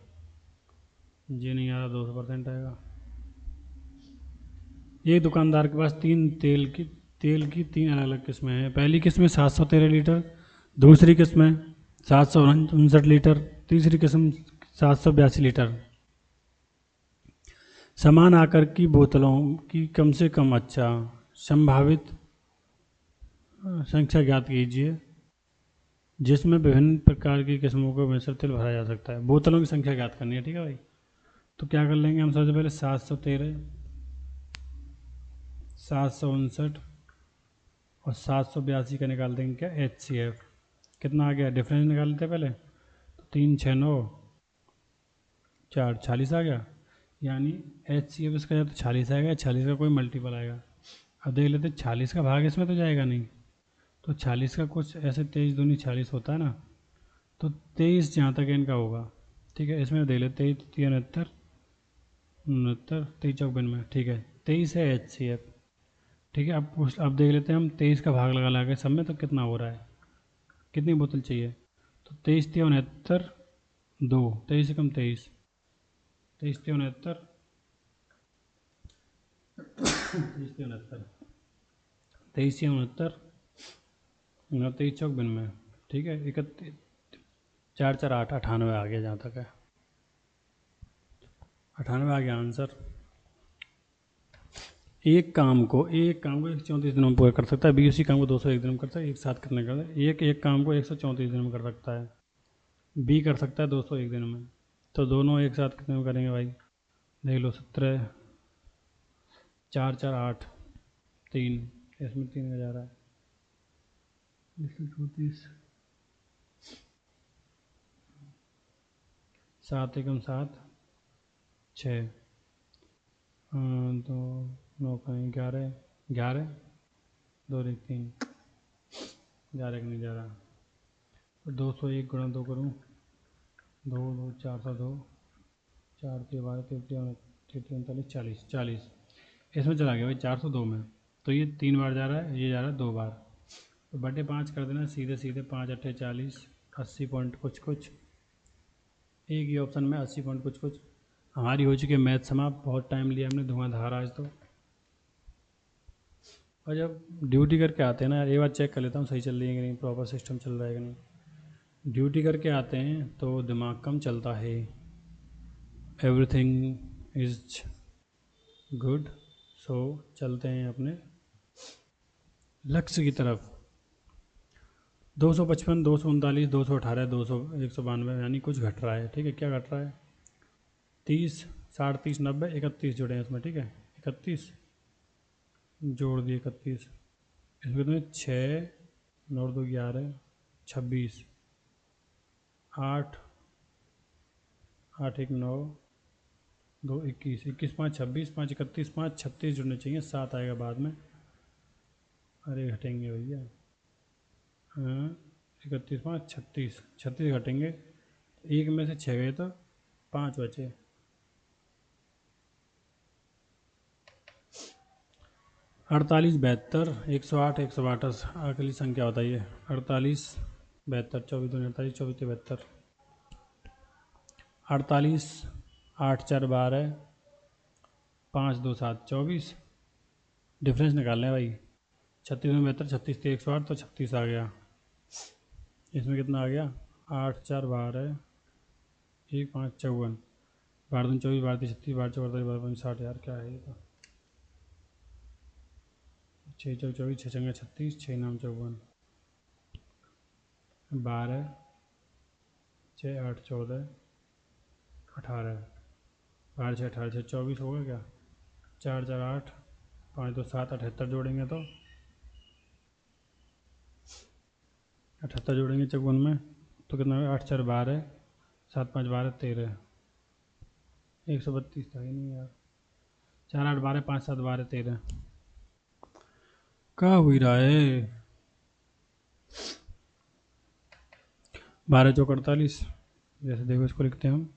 ये नहीं आ रहा, 200% आएगा। एक दुकानदार के पास तेल की 3 अलग अलग किस्में हैं। पहली किस्म 713 लीटर, दूसरी किस्म 759 लीटर, तीसरी किस्म 782 लीटर। समान आकार की बोतलों की कम से कम संभावित संख्या ज्ञात कीजिए जिसमें विभिन्न प्रकार की किस्मों को मिश्रित तेल भरा जा सकता है। बोतलों की संख्या ज्ञात करनी है, ठीक है भाई। तो क्या कर लेंगे हम? सबसे पहले 713, 759 और 782 का निकाल देंगे क्या? HCF कितना आ गया? डिफरेंस निकाल लेते हैं पहले। तो 3 6 9 4 46 आ गया। यानी HCF इसका या तो 46 आएगा, 46 का कोई मल्टीपल आएगा। अब देख लेते, 46 का भाग इसमें तो जाएगा नहीं, तो 40 का कुछ ऐसे 23 दूनी 40 होता है ना, तो 23 जहाँ तक इनका होगा, ठीक है। इसमें देख लेते 23 3 69 69 23 चौक में, ठीक है। 23 है HCF, ठीक है। अब देख लेते हैं हम 23 का भाग लगा के सब में, तो कितना हो रहा है, कितनी बोतल चाहिए? तो 23 3 69 2, 23 से कम 23, 23 3 69 23 3 69 23 से 69 23 चौक में, ठीक है। 31 4 4 8 98 आ गया, जहाँ तक है 98 आ गया आंसर। एक काम को 134 दिनों में पूरा कर सकता है, बी उसी काम को 201 दिन में करता है। एक साथ कितने करता है? एक काम को 134 दिन में कर सकता है, बी कर सकता है 201 दिन में। तो दोनों एक साथ कितने में करेंगे भाई? देख लो, 17 4 4 8 3, इसमें 3 का जा रहा है, 134 7 एकम 7 6 तो 9 का 11 11 2 1 3 11 का नहीं जा रहा। तो 201 गुणा 2 करूँ, 2 2 402 4 3 12 33 39 40 40, इसमें चला गया भाई 402 में। तो ये 3 बार जा रहा है, ये जा रहा है 2 बार। तो बटे 5 कर देना, सीधे सीधे 5 8 40, 80 पॉइंट कुछ कुछ। एक ही ऑप्शन में 80 पॉइंट कुछ कुछ। हमारी हो चुकी है मैथ समाप्त। बहुत टाइम लिया हमने, धुआंधार आज तो। और जब ड्यूटी करके आते हैं ना यार, ये बात चेक कर लेता हूँ सही चल रही है कि नहीं, प्रॉपर सिस्टम चल रहा है कि नहीं। ड्यूटी करके आते हैं तो दिमाग कम चलता है, एवरीथिंग इज गुड। सो चलते हैं अपने लक्ष्य की तरफ। 255, 239, 218, 200, 192, यानी कुछ घट रहा है। ठीक है, क्या घट रहा है? 30, 60, 30, 90, 31 जुड़े हैं उसमें। ठीक है, 31 जोड़ दिए, 31। इसमें कितने? 6, 9 2 11, 26, 8, 8 1 9, 2 21, 21 5 26, 5 31, 5 36 जुड़ने चाहिए, 7 आएगा बाद में। अरे घटेंगे भैया, हाँ, 31 5 36, 36 घटेंगे। एक में से 6 गए तो 5 बचे। 48 72, 108, 128, अगली संख्या बताइए। 48 72, 24 2 48, 24 72, 48, 8 4 12, 5 2 7 24। डिफरेंस निकालना है भाई। 36 में 72, 36 3 108, तो 36 आ गया। इसमें कितना आ गया? 8 4 12, 1 5 54, 12 2 24, 12 3 36, 12 4 48, 12 5 60। यार क्या है ये तो? 6 4 24, 6 6 36, 6 9 54, 12, 6 8 14, 18, 12 6 18, 6 24 होगा क्या? 4 4 8, 5 2 7, 78 जोड़ेंगे तो 78 जोड़ेंगे 54 में तो कितना होगा? 8 4 12, 7 5 12 13, 132 था ही नहीं यार। 4 8 12, 5 7 12 13, क्या हुई रहा है? 12 चौक 48, जैसे देखो इसको लिखते हैं हम,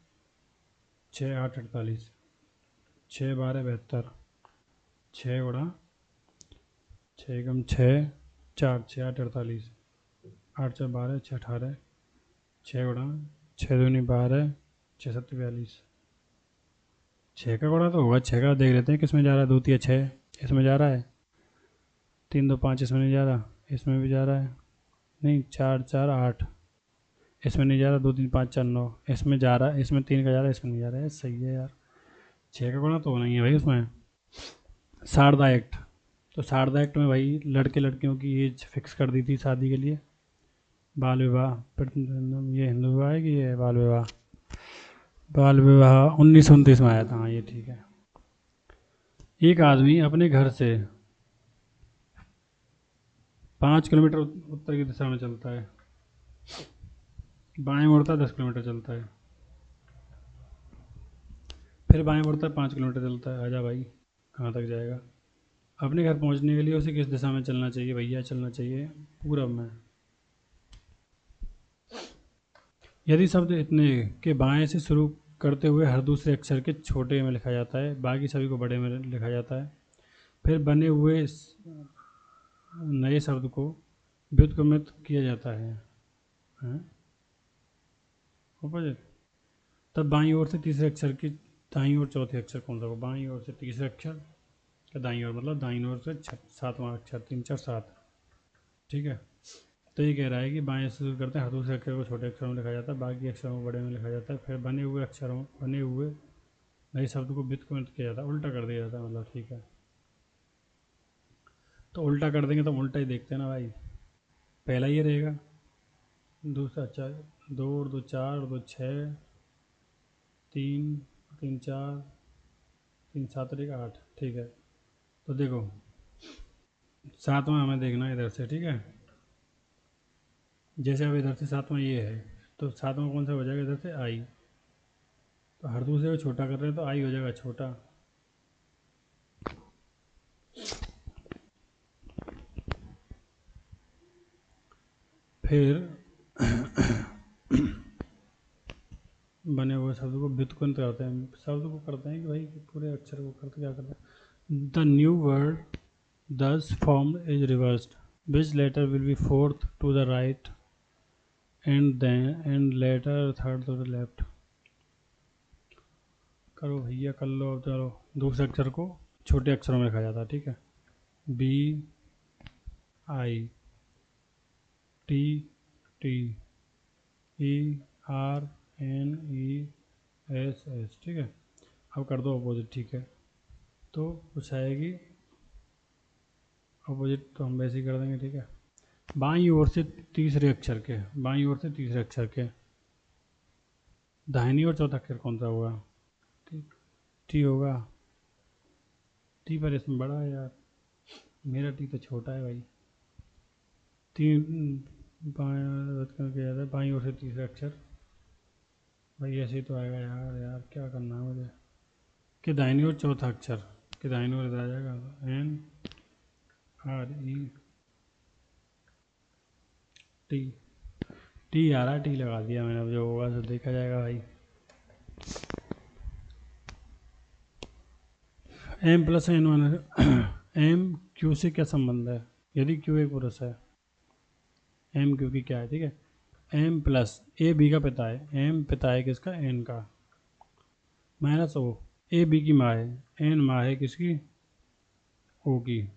6 8 48, 6 12 72, 6 गुणा 6 कम 6, 4 6 8 48, 8 4 12, 6 18, 6 गुणा 6 दूनी 12, 6 7 42। 6 का गुणा तो होगा, 6 का देख लेते हैं किस में जा रहा है। 2 3 6 इसमें जा रहा है, 3 2 5 इसमें नहीं जा रहा, इसमें भी जा रहा है नहीं, 4 4 8 इसमें नहीं जा रहा, 2 3 5 4 9 इसमें जा रहा है, इसमें 3 का जा रहा है, इसमें नहीं जा रहा है। सही है यार, 6 का गुणा तो होना ही है भाई उसमें। शारदा एक्ट, तो शारदा एक्ट में भाई लड़के लड़कियों की एज फिक्स कर दी थी शादी के लिए। बाल विवाह, ये हिंदू विवाह है कि ये बाल विवाह? बाल विवाह 1929 में आया था, हाँ ये ठीक है। एक आदमी अपने घर से 5 किलोमीटर उत्तर की दिशा में चलता है, बाएं मुड़ता है 10 किलोमीटर चलता है, फिर बाएं मुड़ता है 5 किलोमीटर चलता है। आजा भाई, कहाँ तक जाएगा? अपने घर पहुंचने के लिए उसे किस दिशा में चलना चाहिए भैया? चलना चाहिए पूरब में। यदि शब्द इतने के बाएं से शुरू करते हुए हर दूसरे अक्षर के छोटे में लिखा जाता है, बाकी सभी को बड़े में लिखा जाता है, फिर बने हुए नए शब्द को व्युत्क्रमित किया जाता है, ऊपर, तब बाईं ओर से तीसरे अक्षर की दाईं ओर चौथे अक्षर कौन सा होगा? बाईं ओर से तीसरे अक्षर का दाईं ओर, मतलब दाईं ओर से सातवां अक्षर, 3 4 7। ठीक है, तो ये कह रहा है कि बाएं से शुरू करते हैं, हर दूसरे अक्षर को छोटे अक्षरों में लिखा जाता है, बाकी अक्षरों को बड़े में लिखा जाता है, फिर बने हुए नए शब्द को व्युत्क्रमित किया जाता है, उल्टा कर दिया जाता है मतलब। ठीक है, तो उल्टा कर देंगे तो उल्टा ही देखते हैं ना भाई। पहला ये रहेगा, दूसरा 4 2 और 2 4 और 2 6, 3 3 4, 3 7 और 1 8। ठीक है, तो देखो सातवां हमें देखना है इधर से। ठीक है, जैसे अब इधर से सातवां ये है, तो सातवां कौन सा हो जाएगा? इधर से आई, तो हर दूसरे को छोटा कर रहे हैं तो आई हो जाएगा छोटा। फिर बने हुए शब्द को व्युत्पन्न करते हैं, शब्द को करते हैं कि भाई पूरे अक्षर को करते क्या करते हैं। The new word thus formed is reversed, which letter will be fourth to the right and later third to the left? करो भैया कर लो। चलो, दूसरे अक्षर को छोटे अक्षरों में लिखा जाता है। ठीक है, B I, T T, E R N E S S, ठीक है। अब कर दो अपोजिट, ठीक है। तो कुछ आएगी अपोजिट, तो हम वैसे ही कर देंगे, ठीक है। बाईं ओर से तीसरे अक्षर के, बाईं ओर से तीसरे अक्षर के, दाहिनी ओर चौथा अक्षर कौन सा होगा? टी, टी होगा। टी पर इसमें बड़ा है यार, मेरा टी तो छोटा है भाई। तीन बाएं, बाईं ओर से तीसरा अक्षर, भाई ऐसे ही तो आएगा यार, यार क्या करना है मुझे। कि दाहिनी ओर चौथा अक्षर, कि दाहिनी ओर इधर आ जाएगा, N R E T, T आ रहा है, टी लगा दिया मैंने, अब जो होगा तो देखा जाएगा भाई। M plus N one, M Q से क्या संबंध है? यदि क्यू एक पुरुष है, एम क्यू की क्या है, ठीक है। एम प्लस ए बी का पिता है, एम पिता है किसका? एन का, माइनस ओ, ए बी की माँ है, एन माँ है किसकी? ओ की,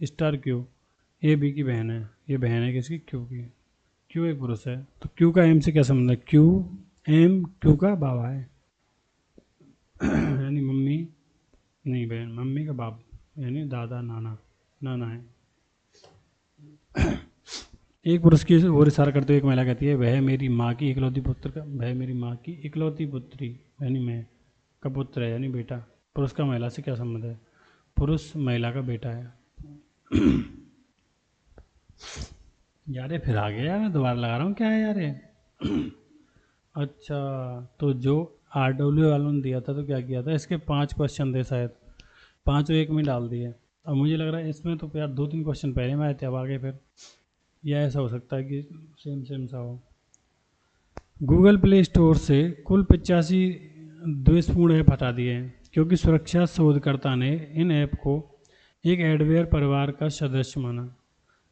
स्टार क्यू, ए बी की बहन है, ये बहन है किसकी? क्यू की। क्यू एक पुरुष है, तो क्यू का एम से क्या संबंध है? क्यू, एम क्यू का बाबा है, यानी मम्मी, नहीं बहन, मम्मी का बाप, यानी दादा नाना, नाना है। एक पुरुष की ओर इशारा करते हुए एक महिला कहती है, वह मेरी माँ की इकलौती पुत्र का, वह मेरी माँ की इकलौती पुत्री, यानी मैं का पुत्र है, यानी बेटा। पुरुष का महिला से क्या संबंध है? पुरुष महिला का बेटा है। यार ये फिर आ गया यार, मैं दोबारा लगा रहा हूँ, क्या है यार ये? अच्छा, तो जो आर डब्ल्यू वालों ने दिया था तो क्या किया था, इसके 5 क्वेश्चन थे शायद, पाँचों एक में डाल दिए। अब मुझे लग रहा है इसमें तो यार 2-3 क्वेश्चन पहले में आए थे, अब आगे फिर, या ऐसा हो सकता है कि सेम सेम सा हो। गूगल प्ले स्टोर से कुल 85 द्वेषपूर्ण ऐप हटा दिए हैं क्योंकि सुरक्षा शोधकर्ता ने इन ऐप को एक एडवेयर परिवार का सदस्य माना।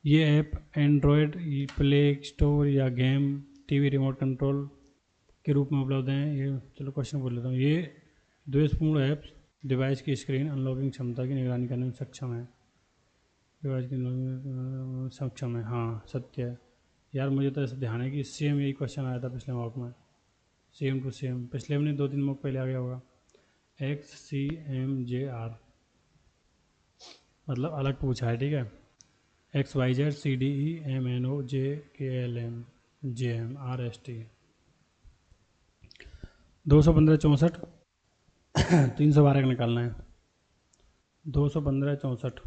ये ऐप एंड्रॉयड प्ले स्टोर या गेम टीवी रिमोट कंट्रोल के रूप में उपलब्ध हैं। ये चलो क्वेश्चन बोल लेता हूँ। ये द्वेषपूर्ण ऐप्स डिवाइस की स्क्रीन अनलॉकिंग क्षमता की निगरानी करने में सक्षम है, डिवाइस की सक्षम है, हाँ सत्य है। यार मुझे तो ऐसा ध्यान है कि सेम यही क्वेश्चन आया था पिछले मॉक में, सेम टू सेम, पिछले में 2-3 मॉक पहले आ गया होगा। X C M J R, मतलब अलग पूछा है, ठीक है। X Y Z C D E M N O J K L M J M R S T. 215 64 312 का निकालना है। 215 64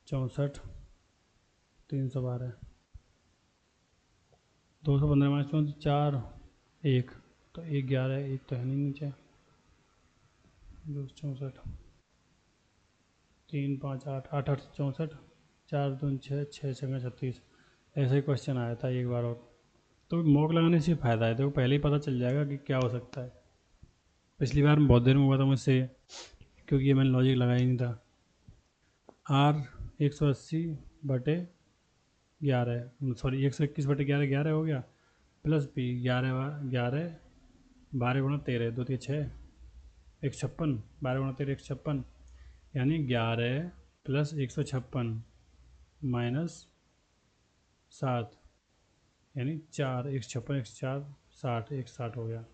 64 312, 215 माइनस 4 1, तो 1 11, 1 तो है नहीं नीचे, 264 3 5 8 8 8 64, 4 2 6 6 6 36, ऐसे ही क्वेश्चन आया था एक बार और। तो मॉक लगाने से फ़ायदा है, देखो पहले ही पता चल जाएगा कि क्या हो सकता है। पिछली बार बहुत देर में हुआ था मुझसे, क्योंकि ये मैंने लॉजिक लगाया ही नहीं था। आर 180/11, सॉरी 121/11 11 हो गया, प्लस बी 11 11 12 गुणा 13 2 3 6 156, 12 गुणा 13 156, यानी 11 प्लस 156 माइनस 7, यानी 4, 156 104 60, 160 हो गया।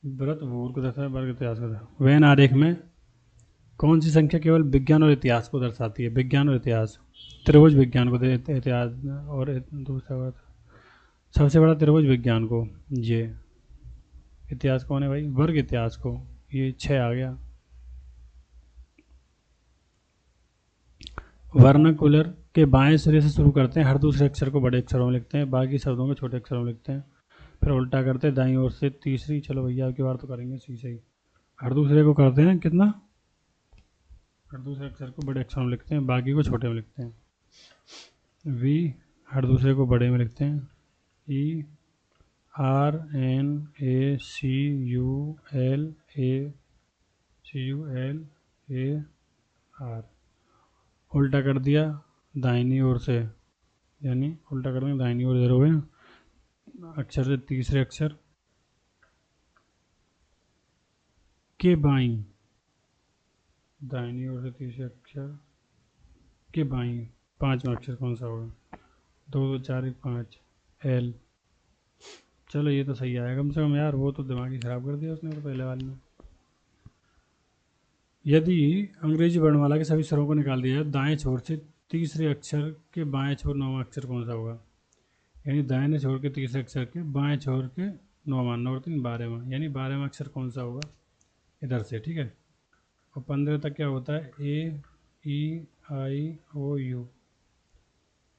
व्रत भूल को दर्शाता है, वर्ग इतिहास को दर्शाता है। वेन आरेख में कौन सी संख्या केवल विज्ञान और इतिहास को दर्शाती है? विज्ञान और इतिहास, त्रिभुज विज्ञान को, इतिहास और दूसरा बात, सबसे बड़ा त्रिभुज विज्ञान को, ये इतिहास कौन है भाई? वर्ग इतिहास को, ये 6 आ गया। वर्नाकुलर के बाएं सिरे से शुरू करते हैं, हर दूसरे अक्षर को बड़े अक्षरों में लिखते हैं, बाकी शब्दों को छोटे अक्षरों में लिखते हैं, फिर उल्टा करते हैं दाईं ओर से तीसरी, चलो भैया आपकी बार तो करेंगे सी से ही। हर दूसरे को करते हैं कितना, हर दूसरे अक्षर को बड़े अक्षरों में लिखते हैं, बाकी को छोटे में लिखते हैं। वी हर दूसरे को बड़े में लिखते हैं, E R N A C U L A R, उल्टा कर दिया दाहिनी ओर से, यानी उल्टा कर देंगे दाहिनी ओर, इधर हो गया अक्षर से तीसरे अक्षर के बाईं, दाहिनी ओर से तीसरे अक्षर के बाई 5वां अक्षर कौन सा होगा? 2 2 4 1 5 एल। चलो ये तो सही आया कम से कम यार, वो तो दिमाग ही खराब कर दिया उसने तो पहले वाले में। यदि अंग्रेजी वर्णमाला के सभी स्वरों को निकाल दिया जाए, दाएं छोर से तीसरे अक्षर के बाएं छोर 9वां अक्षर कौन सा होगा? यानी दाहिने छोर के तीसरे अक्षर के बाएं छोर के 9वां, 9 और 3 12वां, यानी 12वां अक्षर कौन सा होगा इधर से, ठीक है। और 15 तक क्या होता है? ए ई आई ओ यू।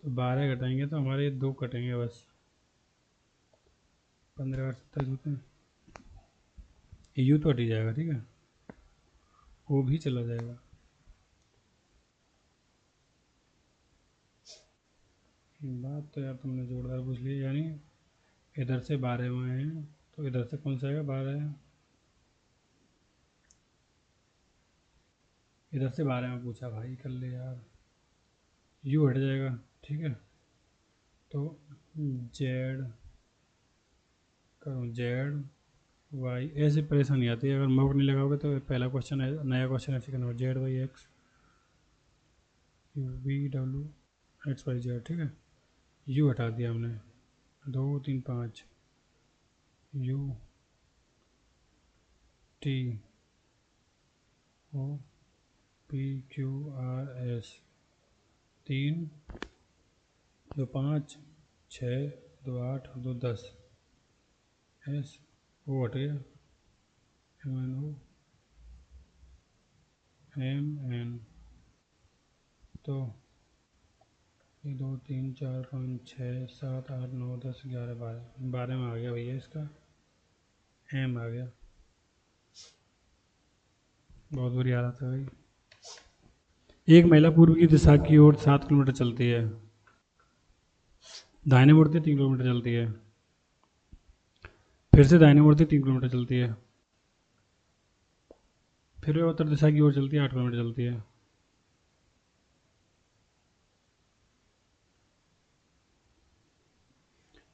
तो 12 घटाएंगे तो हमारे 2 कटेंगे बस। 15 27 होते हैं। यू तो हट ही जाएगा, ठीक है, वो भी चला जाएगा। बात तो यार तुमने जोरदार पूछ ली। यानी इधर से 12वां है तो इधर से कौन सा आएगा? 12 है, इधर से 12वां पूछा भाई, कर ले यार। यू हट जाएगा, ठीक है। तो जेड करूँ, जेड वाई, ऐसे परेशानी आती है अगर मौक नहीं लगाओगे तो। पहला क्वेश्चन है, नया क्वेश्चन ऐसे करना, Z Y X U V W X Y Z, ठीक है। यू हटा दिया हमने, 2 3 5 U T O P Q R S, 3 2 5 6 2 8 2 10 S, वो हट गया, M N O M N. तो ये 2 3 4 5 6 7 8 9 10 11 12, 12 में आ गया भैया इसका एम आ गया। बहुत बुरी हालत है भाई। एक महिला पूर्व की दिशा की ओर 7 किलोमीटर चलती है, दाहिने मुड़ते 3 किलोमीटर चलती है, फिर से दाहिने मुड़ते 3 किलोमीटर चलती है, फिर वह उत्तर दिशा की ओर चलती है, 8 किलोमीटर चलती है।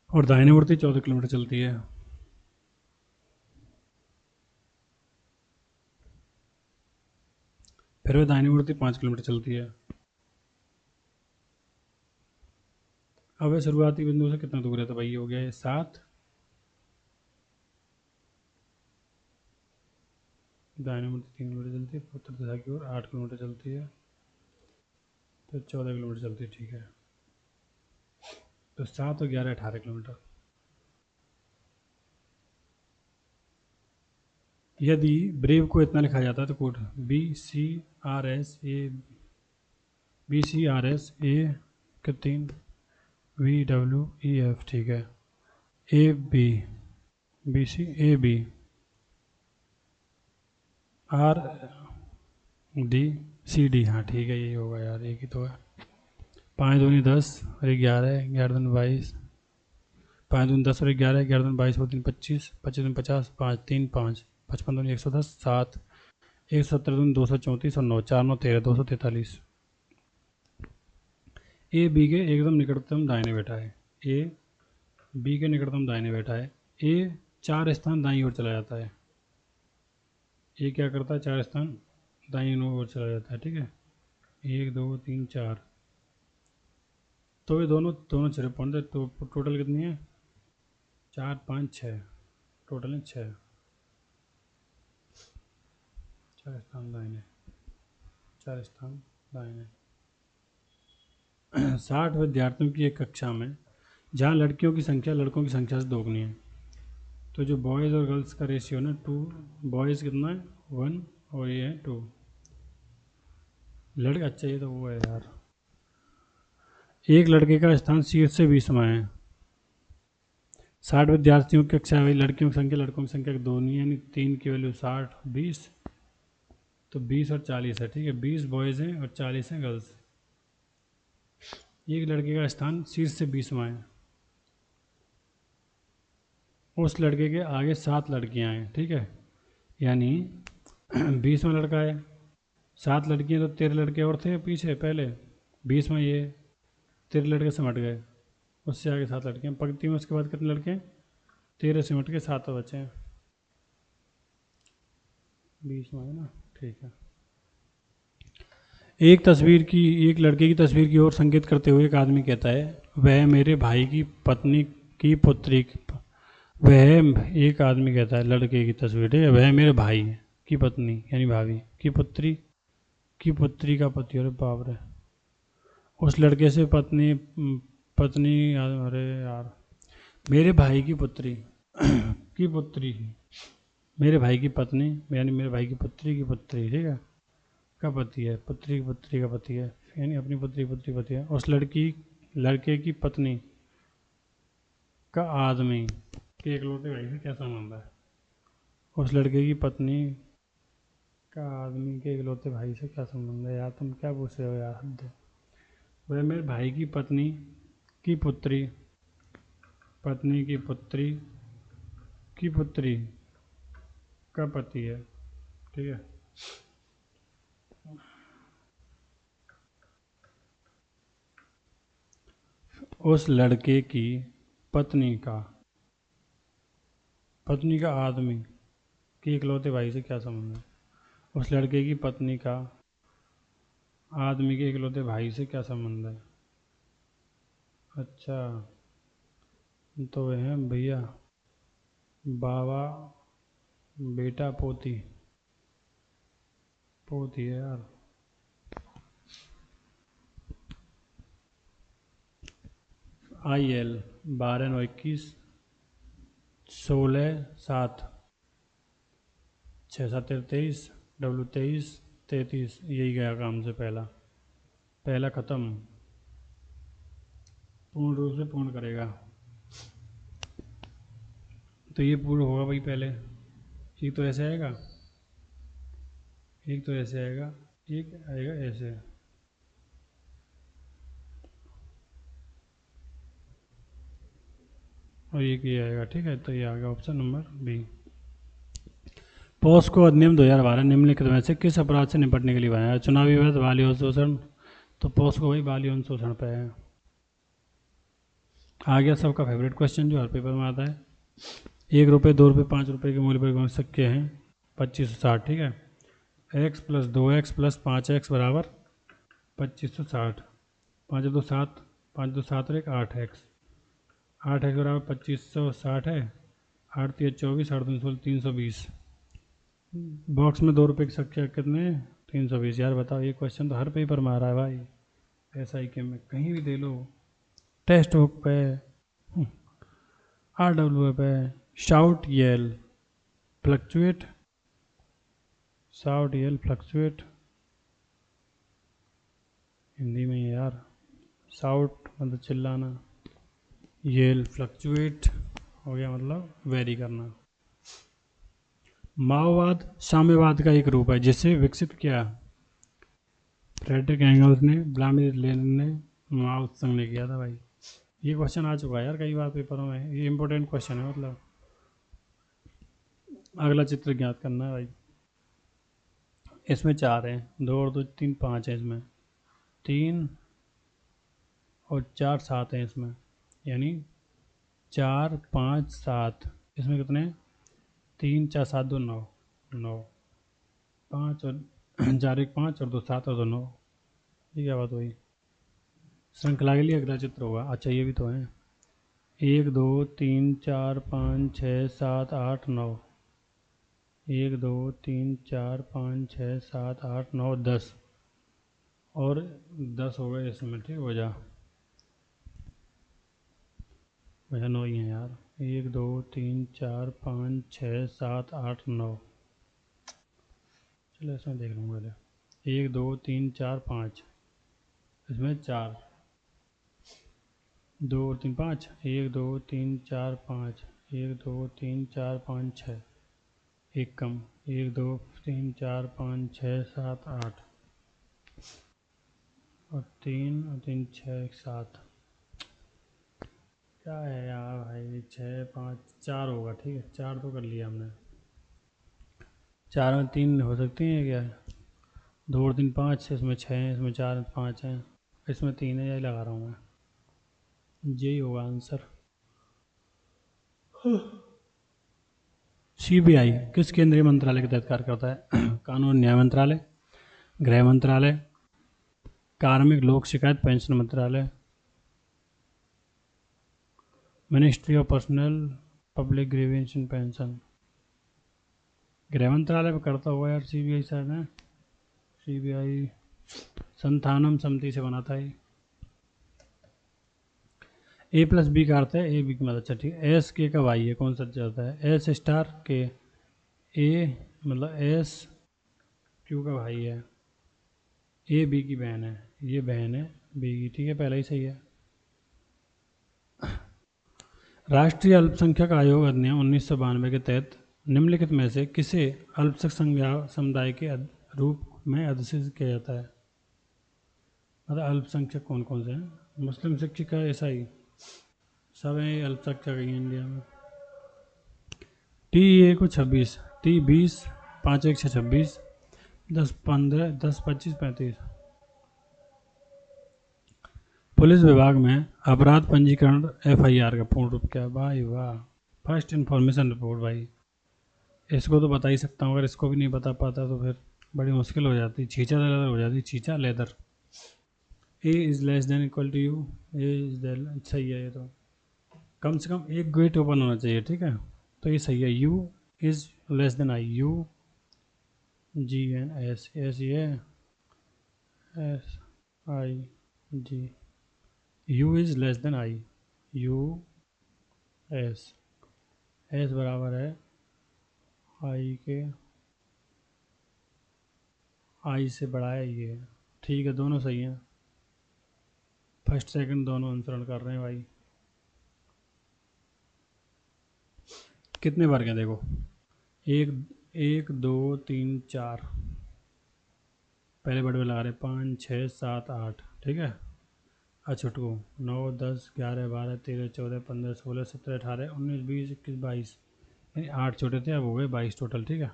और दाहिने मुड़ती 14 किलोमीटर चलती है। फिर वह दाहिने मुड़ती 5 किलोमीटर चलती है। अब वह शुरुआती बिंदु से कितना दूर है? तो भाई हो गया ये 7, दाहिने मुड़ती 3 किलोमीटर चलती है, उत्तर दिशा की ओर 8 किलोमीटर चलती है, तो 14 किलोमीटर चलती है, ठीक है। तो 7 और 11 18 किलोमीटर। यदि ब्रेव को इतना लिखा जाता है तो code B C R S A, B C R S A के 3 वी डब्ल्यू ई एफ, ठीक है, A B, B C A B R D C D, हाँ ठीक है, यही होगा यार, एक ही तो है। 5 दूनी 10 और 11, 11 दूनी 22, 5 दूनी 10 और 11, 11 दूनी 22 और 3 25, 25 दूनी 50, 5 3 5, 55 दूनी 110, 7 170 दूनी 234 और 9 4 9 13, 243। ए बी के एकदम निकटतम दाहिने बैठा है, ए बी के निकटतम दाहिने बैठा है। ए 4 स्थान दाईं ओर चला जाता है, ए क्या करता है? 4 स्थान दाईं ओर चला जाता है, ठीक है, 1 2 3 4। तो ये दोनों दोनों 6 पॉइंट, तो टोटल कितनी है? 4 5 6, टोटल है 6। 4 स्थान दाहिने, 4 स्थान दाहिने। 60 विद्यार्थियों की एक कक्षा में जहाँ लड़कियों की संख्या लड़कों की संख्या से दोगुनी है, तो जो बॉयज़ और गर्ल्स का रेशियो ना 2, बॉयज़ कितना है 1 और ये है 2 लड़के। अच्छा ये तो वो है यार, एक लड़के का स्थान शीर्ष से 20वां है। 60 विद्यार्थियों की कक्षा है, लड़कियों की संख्या लड़कों की संख्या दो नहीं है, यानी 3 की वैल्यू 60 20, तो 20 और 40 है, ठीक है, 20 बॉयज़ हैं और 40 हैं गर्ल्स। एक लड़के का स्थान शीर्ष से 20वां है, उस लड़के के आगे 7 लड़कियां हैं, ठीक है, यानी 20वां लड़का है, 7 लड़कियां, तो 13 लड़के और थे पीछे पहले, 20वां ये, 13 लड़के सिमट गए, उससे आगे 7 लड़कियां पंक्ति में, उसके बाद कितने लड़के हैं? 13 सिमट के 7 बचे हैं, 20वां है ना, ठीक है। एक लड़के की तस्वीर की ओर संकेत करते हुए एक आदमी कहता है, वह मेरे भाई की पत्नी की पुत्री वह एक आदमी कहता है लड़के की तस्वीर, ठीक है, वह मेरे भाई की पत्नी यानी भाभी की पुत्री का पति, अरे बाप रे, उस लड़के से पत्नी पत्नी अरे यार, मेरे भाई की पुत्री की पुत्री मेरे भाई की पत्नी यानी मेरे भाई की पुत्री, ठीक है, का पति है, पुत्री की पुत्री का पति है, यानी अपनी पुत्री पुत्री पति है, उस लड़के की पत्नी का आदमी के इकलौते भाई से क्या संबंध है? उस लड़के की पत्नी का आदमी के इकलौते भाई से क्या संबंध है? यार तुम क्या पूछ रहे हो यार, हद है। वह मेरे भाई की पत्नी की पुत्री की पुत्री का पति है, ठीक है। उस लड़के की पत्नी का आदमी के इकलौते भाई से क्या संबंध है? उस लड़के की पत्नी का आदमी के इकलौते भाई से क्या संबंध है? अच्छा, तो वे हैं भैया बाबा बेटा पोती है यार। IL 12/9/21 16/7 6/7/23 W23/33, यही गया काम से पहला ख़त्म, पूर्ण रूप से पूर्ण करेगा। तो ये पूर्ण होगा भाई पहले, एक तो ऐसे आएगा, एक तो ऐसे आएगा, एक आएगा ऐसे, और एक ये आएगा, ठीक है। तो ये आ गया ऑप्शन नंबर बी। पॉस्को अधिनियम 2012 निम्नलिखित में से किस अपराध से निपटने के लिए बनाया? चुनावी विवाद, बाल यौन शोषण, तो पॉस्को भाई बाल यौन शोषण पे है। आ गया सबका फेवरेट क्वेश्चन जो हर पेपर में आता है, 1 रुपये 2 रुपये 5 रुपये के मूल्य पर कौन सिक्के हैं 2560, ठीक है। x + 2x + 5x बराबर 2560, 5 2 7 5 2 7 और 1 8x, 8x बराबर 2560 है, 8 3 24 8 3 16 320, बॉक्स में 2 रुपये की सिक्के कितने 320। यार बताओ, ये क्वेश्चन तो हर पेपर में आ रहा है भाई, SI के में कहीं भी दे लो, टेक्स्ट बुक पे, RWA पे। Shout yell fluctuate, shout yell fluctuate Hindi में ही है यार, शाउट मतलब चिल्लाना, येल फ्लक्चुएट हो गया मतलब वेरी करना। माओवाद साम्यवाद का एक रूप है जिसे विकसित किया फ्रेडरिक एंगल्स ने, व्लादिमीर लेनिन ने, माओ त्से ने किया था भाई। ये क्वेश्चन आ चुका है यार कई बार पेपरों में, ये इंपॉर्टेंट क्वेश्चन है मतलब। अगला चित्र ज्ञात करना है भाई, इसमें 4 हैं, 2 और 2 3 5 है, इसमें 3 और 4 7 हैं इसमें, यानी 4 5 7, इसमें कितने 3 4 7 2 9 9, 5 और 4 1 5 और 2 7 और 2 9, ये क्या बात हुई? श्रृंखला के लिए अगला चित्र होगा। अच्छा ये भी तो है, 1 2 3 4 5 6 7 8 9, 1 2 3 4 5 6 7 8 9 10, और 10 हो गए इसमें, ठीक हो जा, वैसे 9 ही है यार, 1 2 3 4 5 6 7 8 9, चलो इसमें देख लूँगा पहले, 1 2 3 4 5, इसमें 4 2 और 3 5, 1 2 3 4 5, 1 2 3 4 5 6, एक कम, 1 2 3 4 5 6 7 8, और 3 और 3 6 7, क्या है यार भाई, 6 5 4 होगा, ठीक है 4 तो कर लिया हमने, 4 में 3 हो सकती हैं क्या, 2 और 3 5, इसमें 6 है, इसमें 4 5 हैं, इसमें 3 है, यही लगा रहा हूँ मैं, यही होगा आंसर। CBI किस केंद्रीय मंत्रालय के तहत कार्य करता है? कानून न्याय मंत्रालय, गृह मंत्रालय, कार्मिक लोक शिकायत पेंशन मंत्रालय, ministry of personnel public grievance and pension, गृह मंत्रालय में करता होगा यार, सीबीआई शायद है, सीबीआई संथानम समिति से बना था ये। ए प्लस बी का अर्थ है ए बी की मदद। अच्छा ठीक है, एस के का वाई है, कौन सा जाता है, एस स्टार के, ए मतलब एस क्यू का भाई है, ए बी की बहन है, ये बहन है बी की, ठीक है पहला ही सही है। राष्ट्रीय अल्पसंख्यक आयोग अधिनियम 1992 के तहत निम्नलिखित में से किसे अल्पसंख्यक समुदाय के रूप में अधिसूचित किया जाता है? मतलब अल्पसंख्यक कौन कौन से हैं? मुस्लिम, शिक्षित, ईसाई, सब हैं अल्पसंख्यक हैं इंडिया में। टी ए को 26, टी 20, 5 1 6 26, 10 15, 10 25 35। पुलिस विभाग में अपराध पंजीकरण एफआईआर का पूर्ण रूप क्या है? भाई वाह, फर्स्ट इन्फॉर्मेशन रिपोर्ट भाई, इसको तो बता ही सकता हूँ, अगर इसको भी नहीं बता पाता तो फिर बड़ी मुश्किल हो जाती, छींचा लेदर हो जाती, छींचा लेदर। A is less than equal to U, A is सही है ये तो, कम से कम एक गेट ओपन होना चाहिए, ठीक है तो ये सही है। U is less than I, U G N S, S ये S I G, U is less than I, U S, S बराबर है आई के, आई से बड़ा है ये, ठीक है दोनों सही हैं, फर्स्ट सेकंड दोनों अनुसरण कर रहे हैं भाई। कितने वर्ग हैं देखो, एक एक 2 3 4, पहले बड़े में लगा रहे 5 6 7 8, ठीक है। अछुटको 9 10 11 12 13 14 15 16 17 18 19 20 21 22, यानी 8 छोटे थे, अब हो गए 22 टोटल, ठीक है।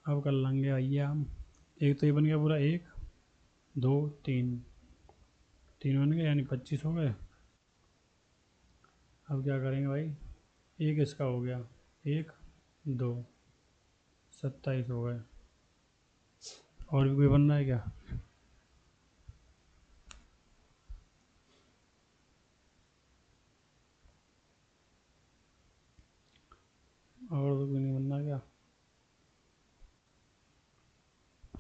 अब कर लेंगे, आइए हम, एक तो ये बन गया पूरा, 1 2 3, 3 बन गए यानी 25 हो गए। अब क्या करेंगे भाई, एक इसका हो गया, 1 2, 27 हो गए। और भी कोई बन रहा है क्या? और तो कोई नहीं बन रहा क्या?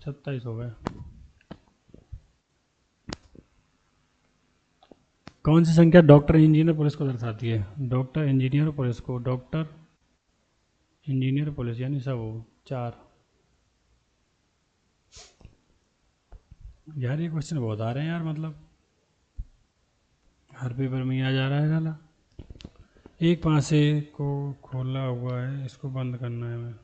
27 हो गए। कौन सी संख्या डॉक्टर इंजीनियर पुलिस को दर्शाती है? डॉक्टर इंजीनियर पुलिस को, डॉक्टर इंजीनियर पुलिस यानी सब हो 4। यार ये क्वेश्चन बहुत आ रहे हैं यार, मतलब हर पेपर में ही आ जा रहा है साला। एक पासे को खोला हुआ है, इसको बंद करना है हमें।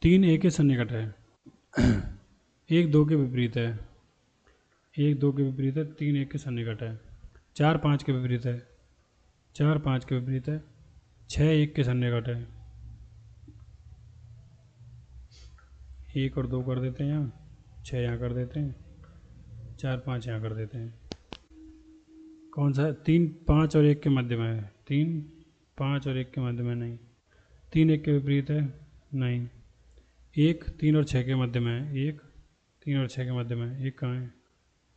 तीन एक के सन्निकट है, एक 2 के विपरीत है, एक 2 के विपरीत है, 3 1 के सन्निकट है, 4 5 के विपरीत है, 4 5 के विपरीत है, 6 1 के सन्निकट है। 1 और 2 कर देते हैं यहाँ, 6 यहाँ कर देते हैं, 4 5 यहाँ कर देते हैं। कौन सा है? 3 5 और 1 के मध्य में है, 3 5 और 1 के मध्य में नहीं, 3 1 के विपरीत है नहीं, 1 3 और 6 के मध्य में है, 1 3 और 6 के मध्य में है, 1 कहाँ है?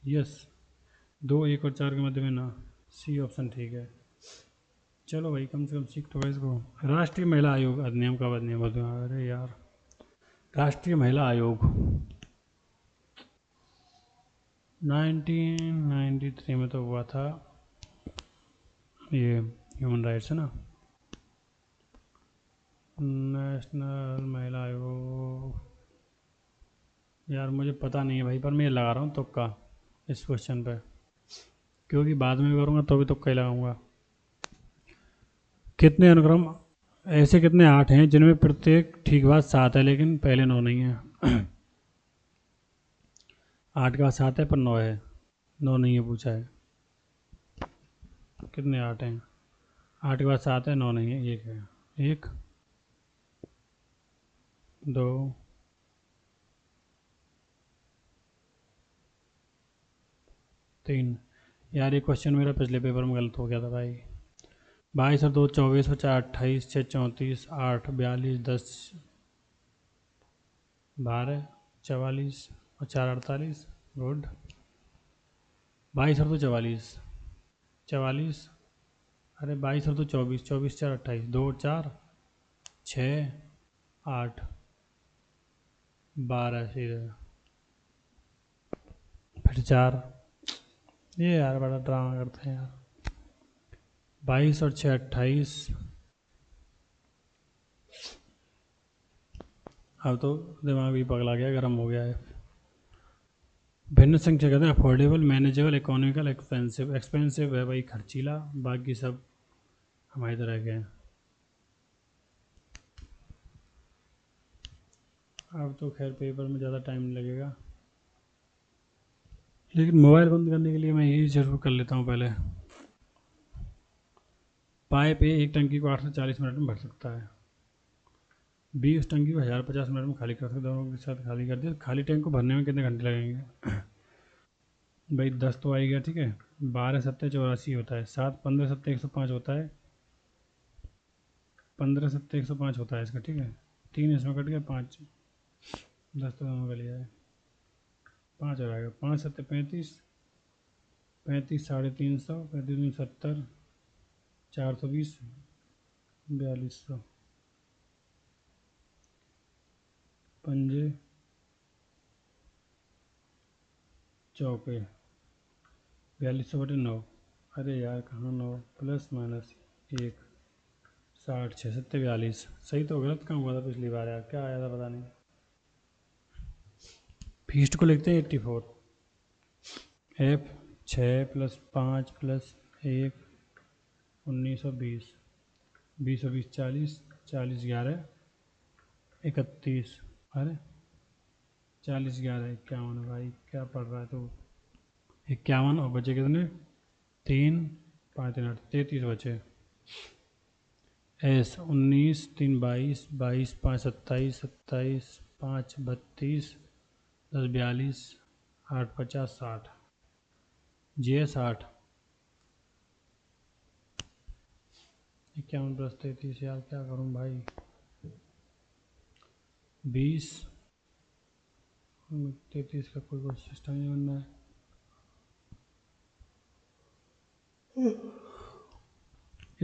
यस, 2 1 और 4 के मध्य में ना, सी ऑप्शन ठीक है। चलो भाई कम से कम सीख तो गए इसको। राष्ट्रीय महिला आयोग अधिनियम का अधिनियम, अरे यार, राष्ट्रीय महिला आयोग 1993 में तो हुआ था, ये ह्यूमन राइट्स है ना, नेशनल महिला आयोग। यार मुझे पता नहीं है भाई, पर मैं लगा रहा हूँ तुक्का इस क्वेश्चन पे, क्योंकि बाद में करूँगा तो भी तुक्का ही लगाऊंगा। कितने अनुक्रम ऐसे, कितने 8 हैं जिनमें प्रत्येक ठीक बात 7 है लेकिन पहले 9 नहीं है? 8 का 7 है पर 9 है, 9 नहीं है पूछा है। कितने 8 हैं? 8 के बाद 7 है, 9 नहीं है, 1 है, 1 2 3। यार ये क्वेश्चन मेरा पिछले पेपर में गलत हो गया था भाई। 22 और 2 24 और 4 28, 6 34, 8 42, 10 12, 44 और 4 48। गुड। 22 और 2 44, 44। अरे 22 और 2 24, 24 4 28, 2 4 6 8 12 सीधे, फिर 4। ये यार बड़ा ड्रामा करते हैं यार। 22 और 6 28। अब तो दिमाग भी पगला गया, गर्म हो गया है। भिन्न संख्या कहते हैं affordable, manageable, economical, expensive. Expensive है भाई खर्चीला, बाकी सब हमारी तरह के हैं। अब तो खैर पेपर में ज़्यादा टाइम नहीं लगेगा, लेकिन मोबाइल बंद करने के लिए मैं यही जरूर कर लेता हूँ पहले। पाइप ए एक टंकी को 8 से 40 मिनट में भर सकता है। बी उस टंकी को 1050 मिनट में खाली कर सकते, दोनों के साथ खाली कर दिया। खाली टैंक को भरने में कितने घंटे लगेंगे? भाई 10 तो आ ही गया, ठीक है। 12 सत्ते 84 होता है, 7 15 सत्ते 105 होता है, 15 सत्ते 105 होता है इसका, ठीक है। 3 इसमें कट गया, 5 10 तो दोनों का लिया है, 5 हो जाएगा। 5 सत्ते 35, 35 350, 35 70, 420, 4200। पंजे चौके 4200/9। अरे यार कहाँ 9 प्लस माइनस 1, 60 6 सत्ते 42। सही तो गलत काम हुआ था पिछली बार यार, क्या आया था पता नहीं। फीस्ट को लिखते हैं 84। F 6 plus 5 plus 1 1920, 20 40, 40 11 31। अरे 40 11 51 है भाई, क्या पढ़ रहा है तो। 51 और बचे कितने? 3 5 3 8 33 बचे। एस 19 3 22, 22 5 27, 27 5 32, 10 42, 8 50 60। जी 60। 51 प्लस 33 यार क्या करूँ भाई। 20 33 का कोई सिस्टम नहीं बनना है।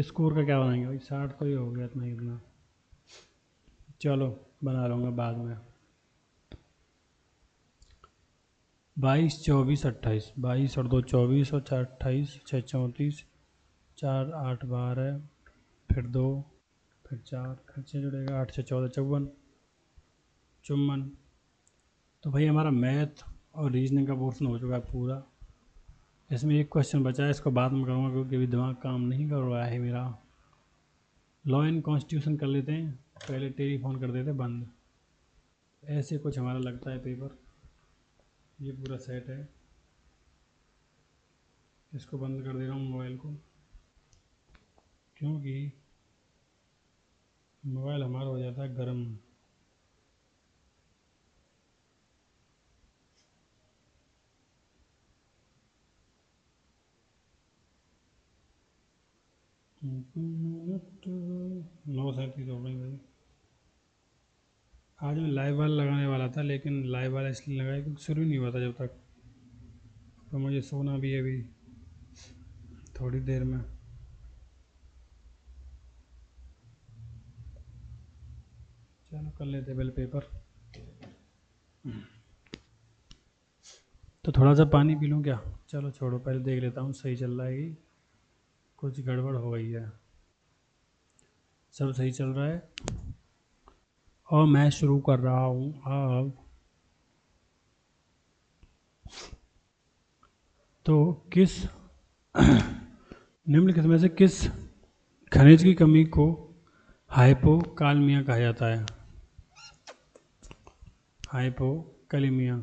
स्कोर का क्या बनाएंगे भाई, 60 तो ही हो गया, इतना ही इतना। चलो बना लूँगा बाद में। 22 24 28, 22 और 2 24 और 4 28, 6 34, 4 8 12, फिर 2, फिर 4, फिर 6 जुड़ेगा, 8 से 14 54 54। तो भाई हमारा मैथ और रीजनिंग का पोर्शन हो चुका है पूरा। इसमें एक क्वेश्चन बचा है, इसको बाद में करूँगा क्योंकि अभी दिमाग काम नहीं कर रहा है मेरा। लॉ एंड कॉन्स्टिट्यूशन कर लेते हैं, पहले टेलीफोन कर देते बंद। ऐसे कुछ हमारा लगता है पेपर। ये पूरा सेट है, इसको बंद कर दे रहा हूँ मोबाइल को, क्योंकि मोबाइल हमारा हो जाता है गर्म। नौ 37 हो गई भाई। आज मैं लाइव वाला लगाने वाला था, लेकिन लाइव वाला इसलिए लगाया क्योंकि शुरू नहीं हुआ था जब तक, तो मुझे सोना भी है अभी थोड़ी देर में। चलो कर लेते पहले पेपर। तो थोड़ा सा पानी पी लूँ क्या? चलो छोड़ो, पहले देख लेता हूँ सही चल रहा है कि कुछ गड़बड़ हो गई है। सब सही चल रहा है और मैं शुरू कर रहा हूँ अब। तो किस निम्नलिखित में से किस खनिज की कमी को हाइपोकालमिया कहा जाता है? हाइपोकालमिया।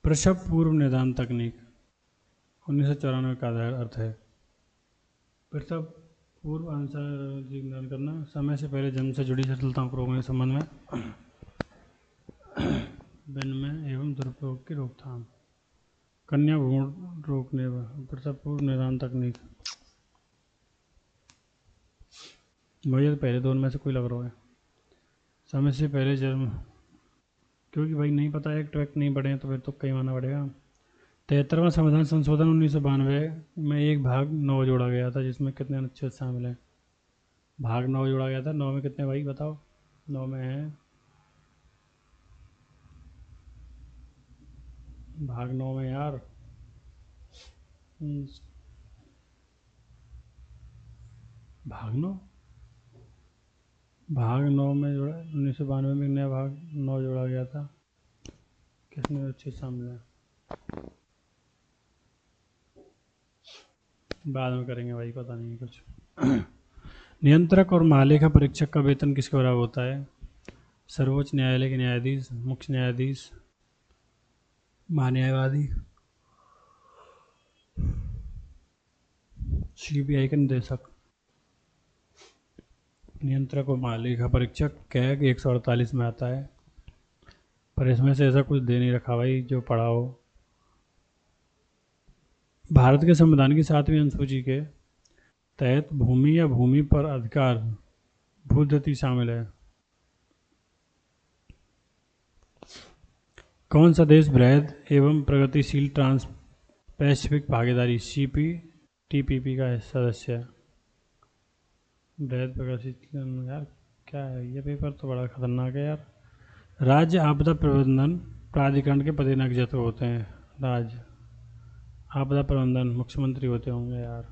प्रसव पूर्व निदान तकनीक 1994 का अर्थ है। प्रसव पूर्व आंसर निदान करना, समय से पहले जन्म से जुड़ी जटिलताओं को रोकने के संबंध में विनिमय एवं दुरुपयोग की रोकथाम। कन्या भ्रूण रोकने व प्रसव पूर्व निदान तकनीक। मुझे तो पहले दोनों में से कोई लग रहा है। समय से पहले जन्म, क्योंकि भाई नहीं पता है, ट्रैक नहीं पढ़े हैं तो फिर तो कहीं मानना पड़ेगा। 73वां संविधान संशोधन 1992 में एक भाग 9 जोड़ा गया था, जिसमें कितने अनुच्छेद शामिल हैं? भाग 9 जोड़ा गया था, 9 में कितने भाई बताओ? 9 में है, भाग 9 में यार, भाग 9, भाग 9 में जोड़ा 1992 में एक नया भाग 9 जोड़ा गया था, कितने अनुच्छेद शामिल हैं? बाद में करेंगे भाई, पता नहीं कुछ। नियंत्रक और महालेखा परीक्षक का वेतन किसके बराबर होता है? सर्वोच्च न्यायालय के न्यायाधीश, मुख्य न्यायाधीश, महान्यायवादी, सीबीआई के निदेशक। नियंत्रक और महालेखा परीक्षक कैग 148 में आता है, पर इसमें से ऐसा कुछ दे नहीं रखा भाई जो पढ़ा हो। भारत के संविधान की 7वीं अनुसूची के तहत भूमि या भूमि पर अधिकार भूधृति शामिल है। कौन सा देश बृहद एवं प्रगतिशील ट्रांस पैसिफिक भागीदारी CPTPP का सदस्य है? बृहद प्रगतिशील, यार क्या है ये पेपर तो बड़ा खतरनाक है यार। राज्य आपदा प्रबंधन प्राधिकरण के पदाधिकारी होते हैं? राज्य आपदा प्रबंधन मुख्यमंत्री होते होंगे यार।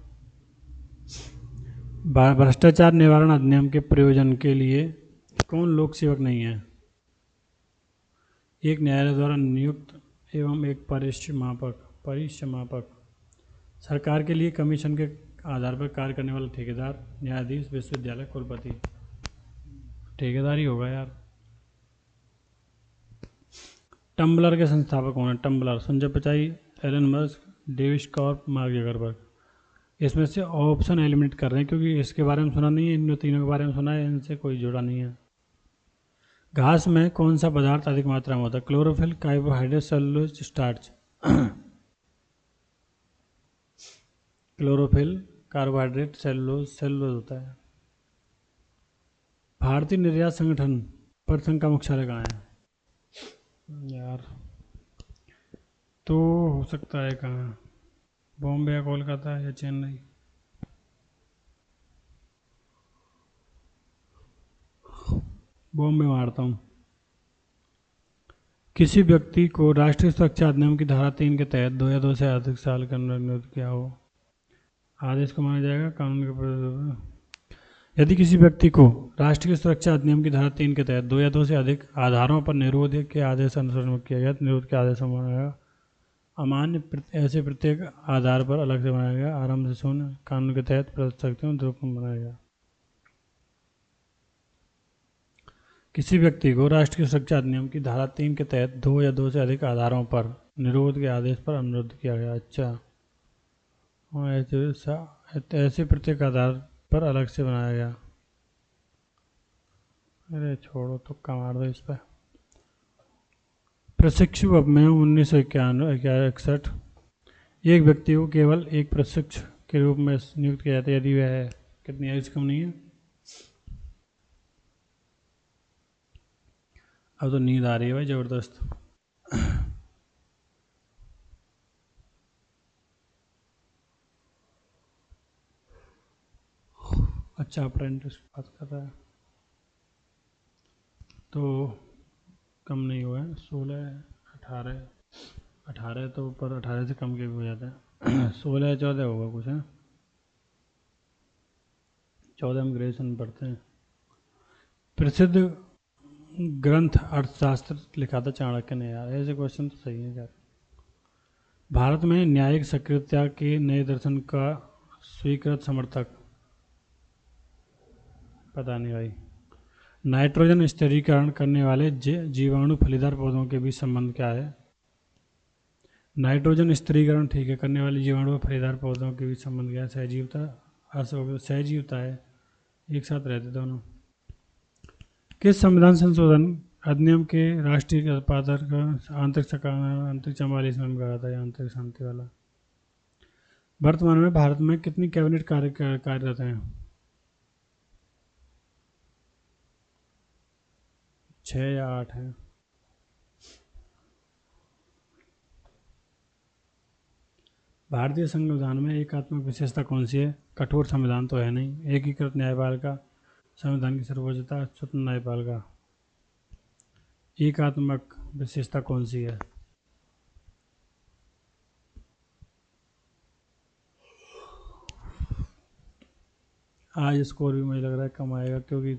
भ्रष्टाचार निवारण अधिनियम के प्रयोजन के लिए कौन लोक सेवक नहीं है? एक न्यायालय द्वारा नियुक्त एवं एक परिसमापक, सरकार के लिए कमीशन के आधार पर कार्य करने वाला ठेकेदार, न्यायाधीश, विश्वविद्यालय कुलपति। ठेकेदार ही होगा यार। टम्बलर के संस्थापक कौन है? Tumblr Sanjay Pichai, Elon Musk, Davis Karp, Mark Zuckerberg. इसमें से ऑप्शन एलिमिनेट कर रहे हैं क्योंकि इसके बारे में सुना नहीं है, इन तीनों के बारे में सुना है, इनसे कोई जुड़ा नहीं है। घास में कौन सा पदार्थ अधिक मात्रा में होता है? Chlorophyll, carbohydrate, cellulose, starch. Chlorophyll, carbohydrate, cellulose होता है। भारतीय निर्यात संगठन परिसंघ का मुख्यालय कहाँ है? यार तो हो सकता है कहाँ, बॉम्बे या कोलकाता या चेन्नई। बॉम्बे मारता हूँ। किसी व्यक्ति को राष्ट्रीय सुरक्षा अधिनियम की धारा 3 के तहत 2 या 2 से अधिक साल का नियुक्त किया हो, आदेश को माना जाएगा कानून के। यदि किसी व्यक्ति को राष्ट्रीय सुरक्षा अधिनियम की धारा 3 के तहत 2 या 2 से अधिक आधारों पर निरोध के आदेश अनुसरण किया गया, निरोध के आदेश माना गया। अमान्य ऐसे प्रत्येक आधार पर अलग से बनाया गया, आरंभ से शून्य कानून के तहत प्रदत्त शक्तियों द्रुपम बनाया गया। किसी व्यक्ति को राष्ट्रीय सुरक्षा अधिनियम की धारा 3 के तहत 2 या 2 से अधिक आधारों पर निरोध के आदेश पर अनुरोध किया गया। अच्छा, ऐसे प्रत्येक आधार पर अलग से बनाया गया। अरे छोड़ो, तुक्का मार दो इस पर। प्रशिक्षु अपमेय 1961 एक व्यक्ति को केवल एक प्रशिक्षु के रूप में नियुक्त किया जाता है यदि वह कितनी एज कम नहीं है। अब तो नींद आ रही है भाई जबरदस्त। अच्छा अप्रेंटिस बात कर रहा है तो कम नहीं हुआ है, 16 18 18 तो ऊपर, 18 से कम के भी हो जाता है। 16 14 होगा कुछ है, 14 हम ग्रेजुएशन में पढ़ते हैं। प्रसिद्ध ग्रंथ अर्थशास्त्र लिखा था चाणक्य ने? यार ऐसे क्वेश्चन तो सही है यार। भारत में न्यायिक सक्रियता के नए दर्शन का स्वीकृत समर्थक, पता नहीं भाई। नाइट्रोजन स्थिरीकरण करने वाले जीवाणु फलीदार पौधों के बीच संबंध क्या है? नाइट्रोजन स्थिरीकरण ठीक है करने वाले जीवाणु और फलीदार पौधों के बीच संबंध क्या है? सहजीवता, सहजीवता है, एक साथ रहते दोनों। किस संविधान संशोधन अधिनियम के राष्ट्रीय पादर का आंतरिक 44 में कहा था, आंतरिक शांति वाला। वर्तमान में भारत में कितनी कैबिनेट कार्यरत हैं? 6 या 8 हैं। भारतीय संविधान में एकात्मक विशेषता कौन सी है? कठोर संविधान तो है नहीं। एकीकृत न्यायपालिका, संविधान की सर्वोच्चता, स्वतंत्र न्यायपालिका। एकात्मक विशेषता कौन सी है? आज स्कोर भी मुझे लग रहा है कम आएगा, क्योंकि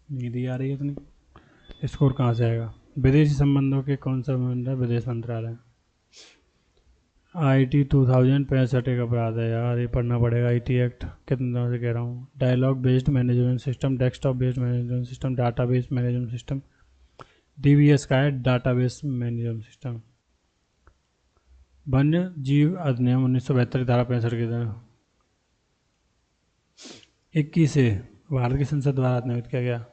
नींद ही आ रही है इतनी। स्कोर कहाँ से आएगा? विदेशी संबंधों के कौन सा मंत्रालय? विदेश मंत्रालय। IT 2065 एक अपराध है यार, ये पढ़ना पड़ेगा। IT एक्ट कितने दिनों से कह रहा हूँ। Dialogue based management system, desktop based management system, database management system. DBS का है, डाटाबेस मैनेजमेंट सिस्टम। वन्य जीव अधिनियम 1972 धारा 65 के तहत 21 से भारत की संसद द्वारा अधिनियमित किया गया।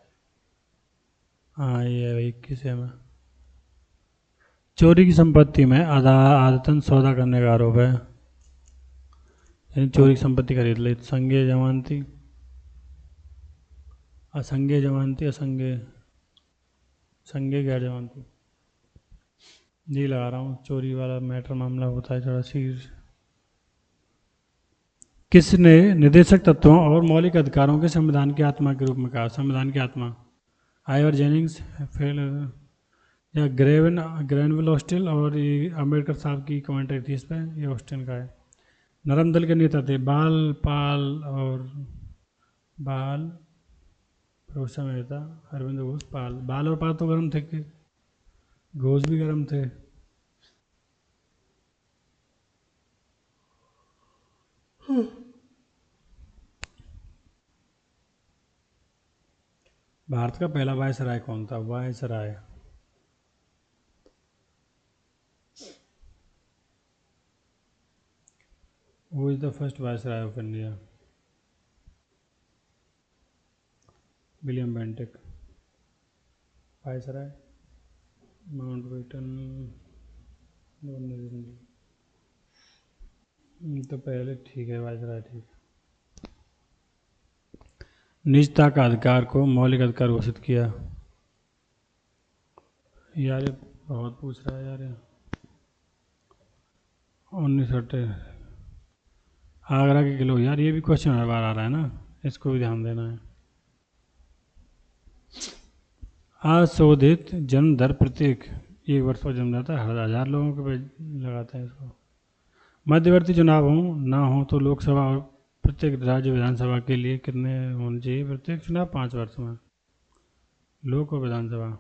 हाँ ये 21 में। चोरी की संपत्ति में आदतन सौदा करने का आरोप है, यानी चोरी की संपत्ति खरीद ली। संज्ञेय जमानती, असंज्ञेय जमानती, असंज्ञेय, संज्ञेय गैर जमानती। जी लगा रहा हूँ, चोरी वाला मैटर मामला होता है थोड़ा सीरियस। किसने निर्देशक तत्वों और मौलिक अधिकारों के संविधान की आत्मा के रूप में कहा? संविधान की आत्मा। आइवर जेनिंग्स, फेल या ग्रेनविल हॉस्टल, और ये अम्बेडकर साहब की कमेंट्री थी इस पर, ये हॉस्टल का है। नरम दल के नेता थे बाल पाल और बाल प्रोफेसर में था अरविंद घोष। पाल, बाल और पाल तो गर्म थे कि घोष भी गर्म थे। भारत का पहला वायसराय कौन था? Viceroy, Who is the first Viceroy of India? William Bentinck. Viceroy Mountbatten, तो पहले ठीक है, वायसराय ठीक। निजता का अधिकार को मौलिक अधिकार घोषित किया। यार ये बहुत पूछ रहा है यार। 19 आगरा के किलो, यार ये भी क्वेश्चन हर बार आ रहा है ना, इसको भी ध्यान देना है। अशोधित जन्म दर प्रत्येक 1 वर्ष पर जन्म जाता है, 1000 लोगों के पे लगाते हैं इसको। मध्यवर्ती चुनाव हो ना हो तो लोकसभा और प्रत्येक राज्य विधानसभा के लिए कितने होने चाहिए प्रत्येक चुनाव? 5 वर्ष में। लोक और विधानसभा।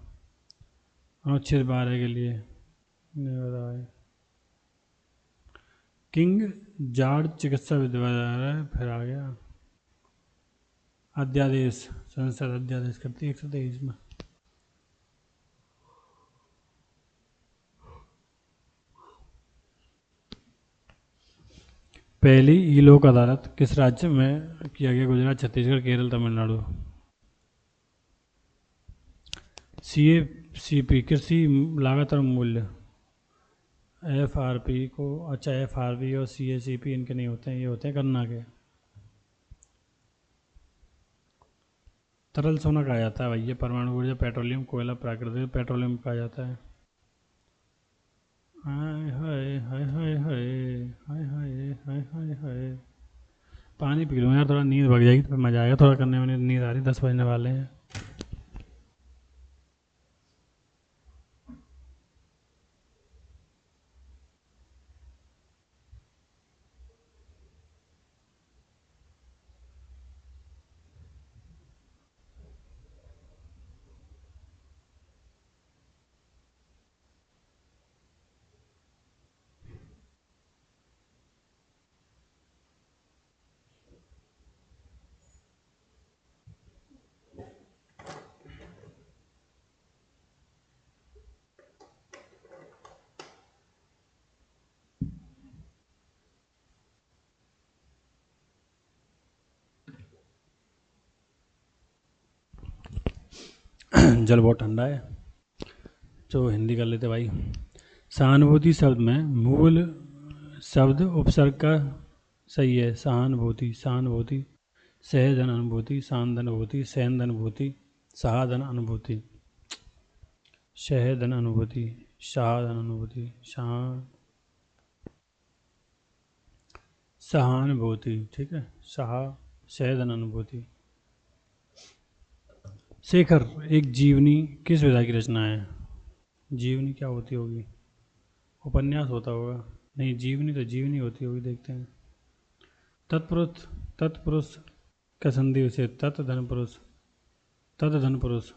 अनुच्छेद 12 के लिए नहीं बता है। किंग जॉर्ज चिकित्सा विद्यालय, फिर आ गया। अध्यादेश, संसद अध्यादेश करती है 123 में। पहली ई लोक अदालत किस राज्य में किया गया? गुजरात, छत्तीसगढ़, केरल, तमिलनाडु। CACP, कृषि लागत और मूल्य। FRP को, अच्छा FRP और CACP इनके नहीं होते हैं, ये होते हैं गन्ना के। तरल सोना कहा जाता है भाई, ये परमाणु ऊर्जा, पेट्रोलियम, कोयला, प्राकृतिक पेट्रोलियम कहा जाता है। हाय हाय हाय हाय हाय हाय हाय हाय हाय हाय। पानी पी लूँ यार, थोड़ा नींद भग जाएगी तो मज़ा आएगा थोड़ा करने में। नींद आ रही, 10 बजने वाले हैं। जल बहुत ठंडा है, तो हिंदी कर लेते भाई। सहानुभूति शब्द में मूल शब्द उपसर्ग का सही है। सहानुभूति, सहानुभूति, सहज अनुभूति, सांद अनुभूति, सहन अनुभूति, सहाधन अनुभूति, शहधन अनुभूति, शाहधन अनुभूति, सहानुभूति, ठीक है, शहधन अनुभूति। शेखर, एक जीवनी किस विधा की रचना है? जीवनी क्या होती होगी? उपन्यास होता होगा। नहीं, जीवनी तो जीवनी होती होगी, देखते हैं। तत्पुरुष, तत्पुरुष का संधि उसे तत्धन पुरुष, तत्धन पुरुष।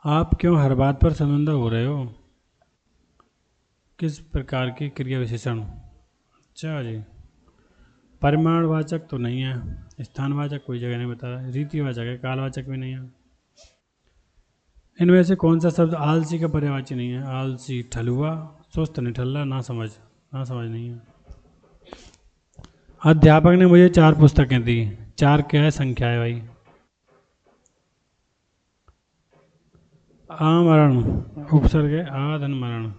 आप क्यों हर बात पर शर्मिंदा हो रहे हो? किस प्रकार की क्रिया विशेषण? अच्छा जी, परिमाणवाचक तो नहीं है, स्थानवाचक कोई जगह नहीं बता रहा, रीतिवाचक है, कालवाचक भी नहीं है। इनमें से कौन सा शब्द आलसी का पर्यायवाची नहीं है? आलसी, ठलुआ, सुस्त, निठल्ला, ना समझ नहीं है। अध्यापक ने मुझे 4 पुस्तकें दी। 4 क्या है, संख्या है भाई। आमरण, उपसर्ग है, आधन मरण।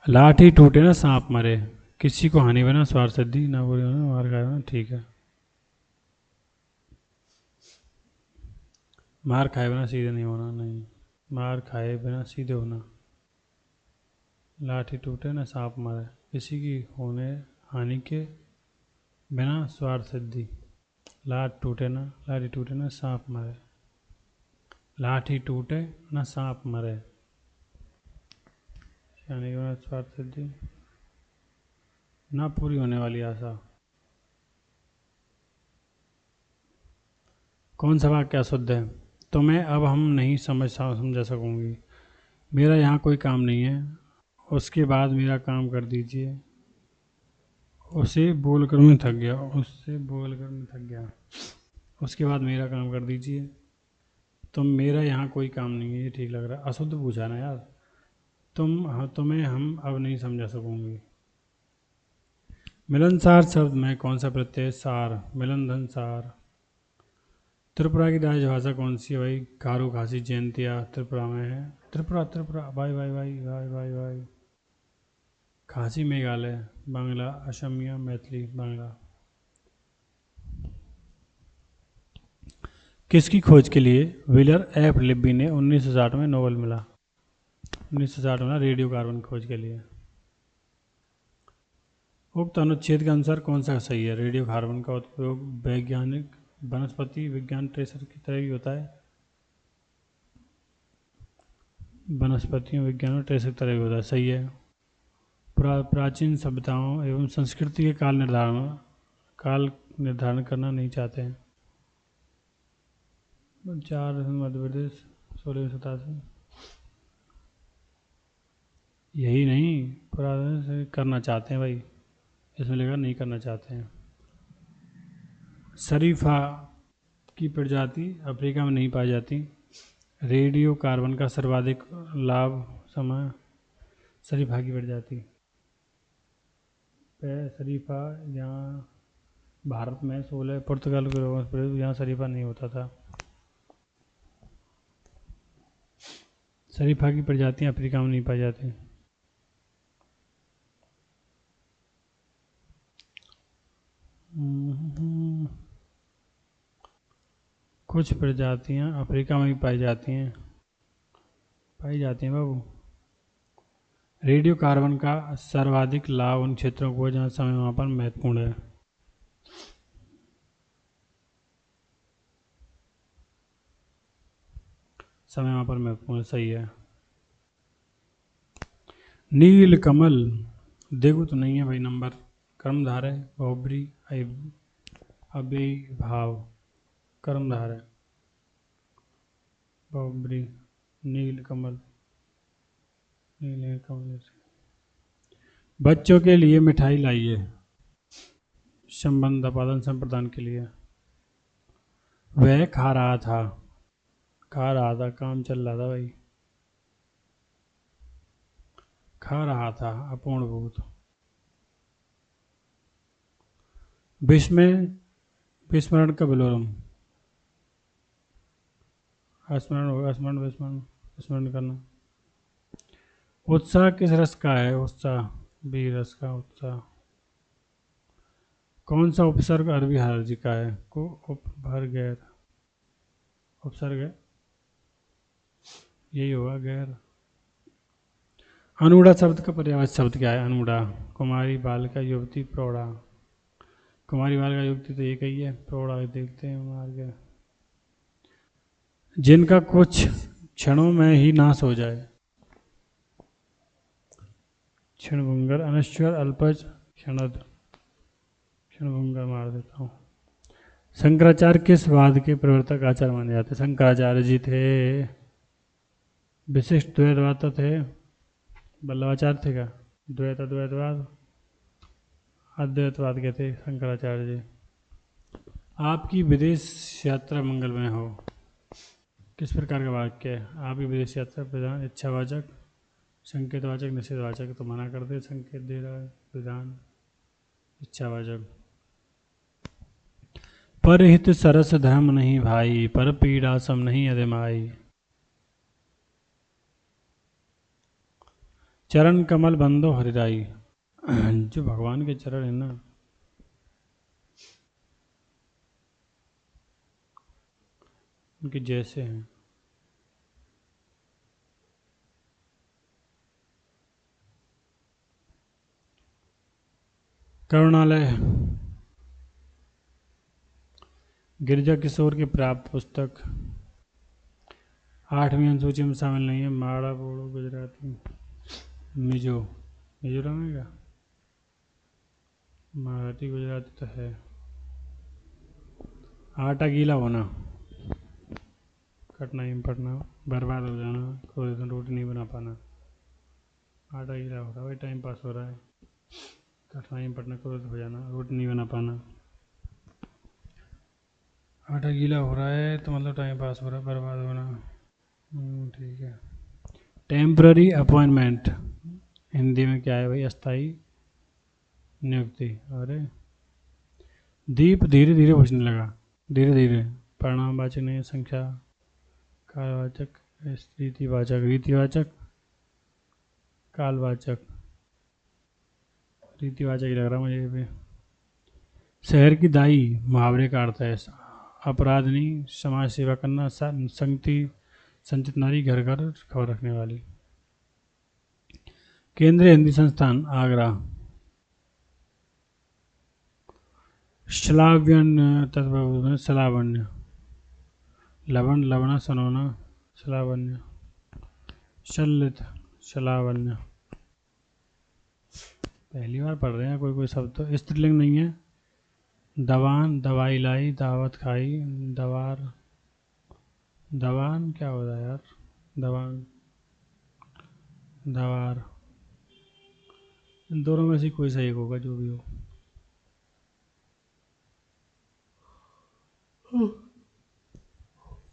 लाठी टूटे ना सांप मरे, किसी को हानि बना स्वार सिद्धि, ना बुरी होना मार खाए बना, ठीक है। मार खाए बिना सीधे नहीं होना, नहीं, मार खाए बिना सीधे होना। लाठी टूटे ना सांप मरे, किसी की होने हानि के बिना स्वार्थ सिद्धि। लाठी टूटे ना सांप मरे, लाठी टूटे ना सांप मरे, यानी कि बिना स्वार्थ सिद्धि, ना पूरी होने वाली आशा। कौन सा वाक्य अशुद्ध है? तुम्हें अब हम नहीं समझा सकूंगी, मेरा यहाँ कोई काम नहीं है, उसके बाद मेरा काम कर दीजिए, उसे बोलकर मैं थक गया, उससे बोलकर मैं थक गया, उसके बाद मेरा काम कर दीजिए, मेरा यहाँ कोई काम नहीं है, ये ठीक लग रहा है। अशुद्ध पूछा ना यार, तुम्हें हम अब नहीं समझा सकूंगी। मिलनसार शब्द में कौन सा प्रत्यय? सार, मिलन धन सार। त्रिपुरा की राजभाषा कौन सी है भाई? गारो, खासी, जयंतिया त्रिपुरा में है। त्रिपुरा, भाई भाई भाई भाई भाई भाई। खासी मेघालय, बांग्ला असमिया, मैथिली बांग्ला। किसकी खोज के लिए विलियम एफ लिब्बी ने 1960 में नोबेल मिला? 1960 में रेडियो कार्बन खोज के लिए। उक्त अनुच्छेद के अनुसार कौन सा सही है? रेडियो कार्बन का उपयोग वैज्ञानिक वनस्पति विज्ञान ट्रेसर की तरह ही होता है, वनस्पतियों विज्ञान ट्रेसर की तरह ही होता है, सही है। प्राचीन सभ्यताओं एवं संस्कृति के काल निर्धारण करना नहीं चाहते हैं। 4 मध्य प्रदेश, 1687। यही नहीं, पुराने से करना चाहते हैं भाई, इसमें लिखा नहीं करना चाहते हैं। शरीफा की प्रजाति अफ्रीका में नहीं पाई जाती। रेडियो कार्बन का सर्वाधिक लाभ समय शरीफा की प्रजाति। शरीफा यहाँ भारत में 16, पुर्तगाल के लोगों से यहाँ शरीफा नहीं होता था। शरीफा की प्रजातियाँ अफ्रीका में नहीं पाई जाती। कुछ प्रजातियाँ अफ्रीका में भी पाई जाती हैं बाबू। रेडियो कार्बन का सर्वाधिक लाभ उन क्षेत्रों को जहाँ समयमापन महत्वपूर्ण है। समयमापन महत्वपूर्ण, सही है। नील कमल, देखो तो नहीं है भाई नंबर, कर्मधार है, बहुब्री, अव्ययीभाव, कर्मधार है, बहुब्री, नील कमल, नील कमल। बच्चों के लिए मिठाई लाइए, संबंध आपादन संप्रदान के लिए। वह खा रहा था, काम चल रहा था भाई, खा रहा था, अपूर्ण भूत। विस्मरण का विलोम, स्मरण होगा, स्मरण करना। उत्साह किस रस का है? उत्साह, बी रस का उत्साह। कौन सा उपसर्ग अरबी हरजी का है? को उपभर गैर, उपसर्ग है, यही होगा गैर। अनुड़ा शब्द का पर्यायवाची शब्द क्या है? अनुड़ा, कुमारी, बालिका, युवती, प्रौढ़ा। कुमारी, बालिका, युवती तो एक ही है, प्रौढ़ा देखते हैं मार के। जिनका कुछ क्षणों में ही नाश हो जाए। क्षणभंगर, अनश्वर, अल्पज, क्षणद। क्षणभंगर मार देता हूँ। शंकराचार्य किस वाद के प्रवर्तक आचार्य माने जाते? शंकराचार्य जी थे विशिष्ट द्वैतवाद थे, वल्लभाचार्य थे क्या? द्वैतवाद, अद्वैतवाद के थे शंकराचार्य जी। आपकी विदेश यात्रा मंगलमय हो, किस प्रकार का वाक्य है? आपकी विदेश यात्रा प्रधान इच्छावाचक, संकेतवाचक, निषेधवाचक। तो मना कर दे, संकेत दे रहा है, विधान इच्छावाचक। परहित सरस धर्म नहीं भाई, पर पीड़ा सम नहीं अधमाई। चरण कमल बंदो हरिराई। जो भगवान के चरण है ना, उनके जैसे हैं। करुणालय, गिरिजा किशोर की प्राप्त पुस्तक 8वीं अनुसूची में शामिल नहीं है। माड़ा बोड़ो गुजराती, मिजोरम है क्या? मराठी गुजराती तो है। आटा गीला होना, कठिनाई में पड़ना, बर्बाद हो जाना, कोई दिन रोटी नहीं बना पाना। आटा गीला हो रहा है भाई, टाइम पास हो रहा है। कठिनाई में पड़ना, क्रोधित हो जाना, रोटी नहीं बना पाना। आटा गीला हो रहा है तो मतलब टाइम पास हो रहा है, बर्बाद होना। ठीक है। टेम्पररी अपॉइंटमेंट हिंदी में क्या है भाई? अस्थाई नियुक्ति। अरे दीप धीरे धीरे बुझने लगा, धीरे धीरे। परिणामवाचक नहीं, संख्या कालवाचक, रीतिवाचक, रीतिवाचक, कालवाचक, रीतिवाचक ही लग रहा मुझे भी। शहर की दाई मुहावरे का अर्थ है अपराधनी, समाज सेवा करना, संगति, संचित नारी, घर घर खबर रखने वाली। केंद्रीय हिंदी संस्थान आगरा। श्लाव्यन्य तत्व सलावन्य, लवण, लवणा, सनोना, सलावन्य, शलित, शलावन्य। पहली बार पढ़ रहे हैं कोई कोई शब्द तो। स्त्रीलिंग नहीं है। दवान, दवाई लाई, दावत खाई, दवार। दवान क्या होता है यार? दवान, दवार। इन दोनों में से कोई सा एक होगा, जो भी हो।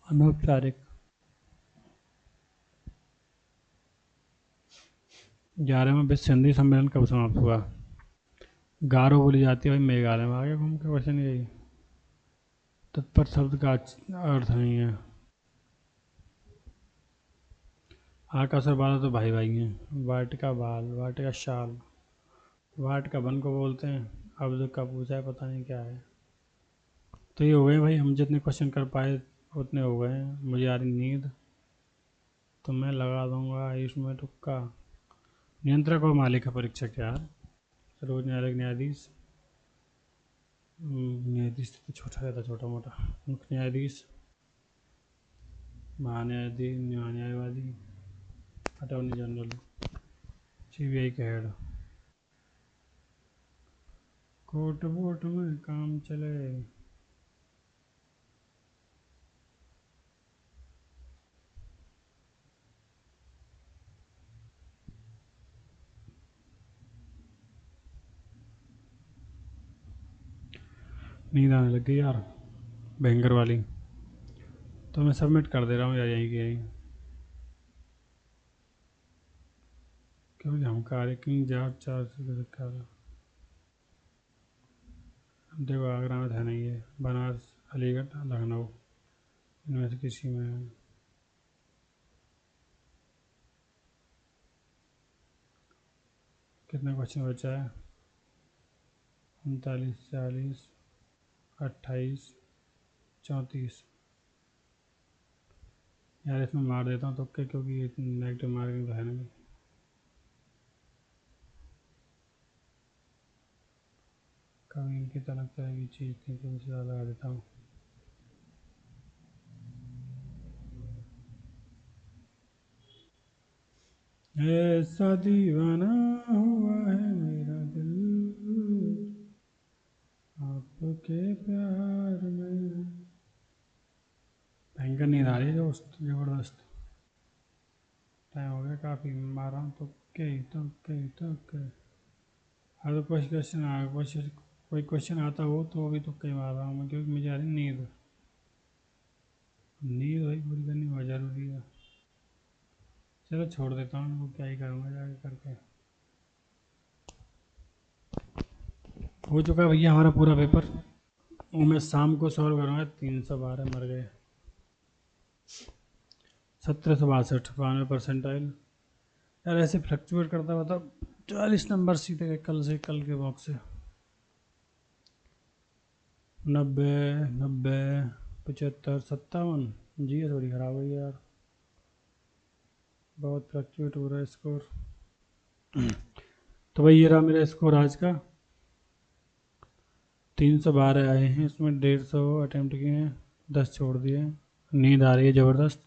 अनौपचारिक। 11वां विश्व हिंदी सम्मेलन कब समाप्त हुआ? गारो बोली जाती है भाई मेघालय में। आगे घूम के क्वेश्चन यही। तत्पर शब्द का अर्थ नहीं है। आकाश और बादल तो भाई भाई हैं। वाटिका बाल, वाटिका शाल, वाटिका वन को बोलते हैं। अब जो का पूछा है पता नहीं क्या है। तो ये हो गए भाई, हम जितने क्वेश्चन कर पाए उतने हो गए। मुझे आ रही नींद, तो मैं लगा दूंगा इसमें तुक्का। नियंत्रक और मालिक का परीक्षक यार। सर्वोच्च न्यायालय न्यायाधीश, न्यायाधीश तो छोटा रहता, छोटा मोटा। मुख्य न्यायाधीश, महान्यायाधीश, न्यायवादी, अटॉर्नी जनरल, सीबीआई के हेड। कोर्ट वोट में काम चले। नींद आने लग गई यार, भयंकर वाली। तो मैं सबमिट कर दे रहा हूँ यार, यहीं की यहीं। क्योंकि हम कार्य की जाँच 4 से कर। देखो आगरा में था नहीं है, बनारस, अलीगढ़, लखनऊ, इनमें से किसी में है। कितना क्वेश्चन बचा है? 39, 40, 28, 34। यार इसमें मार देता हूँ तुक्के, क्योंकि ये नेगेटिव मार्किंग तो है नहीं। कभी इनकी तरह की चीज़ थी तो इनसे ज़्यादा लगा देता हूँ। ऐसा दीवाना हुआ है मेरा दिल आपके प्यार में। भयंकर नींद आ रही है दोस्त, जबरदस्त। टाइम हो गया काफ़ी, मार रहा हूँ तुक्के ही तुक्के तुक्के। अगर कोई क्वेश्चन कोई क्वेश्चन आता हो तो अभी तुक्के ही मार रहा हूँ मैं, क्योंकि मुझे आ रही नींद। नींद भाई पूरी करनी बहुत ज़रूरी है। चलो छोड़ देता हूँ, वो क्या ही करूँगा जाके करके। हो चुका है भैया हमारा पूरा पेपर, वो मैं शाम को सॉल्व करूँगा। 312 मर गए। 1762 92%। यार ऐसे फ्लक्चुएट करता हुआ था। 40 नंबर सीधे गए कल के बॉक्स से। 90 90 75 57। जी थोड़ी ख़राब हुई यार, बहुत फ्लक्चुएट हो रहा है स्कोर। तो भाई ये रहा मेरा स्कोर आज का। 312 आए हैं, इसमें 150 अटैम्प्ट किए हैं, 10 छोड़ दिए हैं। नींद आ रही है ज़बरदस्त।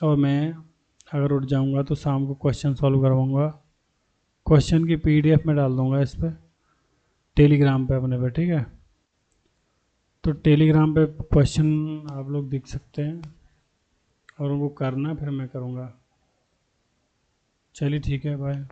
और मैं अगर उठ जाऊंगा तो शाम को क्वेश्चन सॉल्व करवाऊंगा। क्वेश्चन की पीडीएफ में डाल दूंगा इस पर, टेलीग्राम पे अपने पे, ठीक है। तो टेलीग्राम पे क्वेश्चन आप लोग देख सकते हैं और उनको करना, फिर मैं करूँगा। चलिए ठीक है, बाय।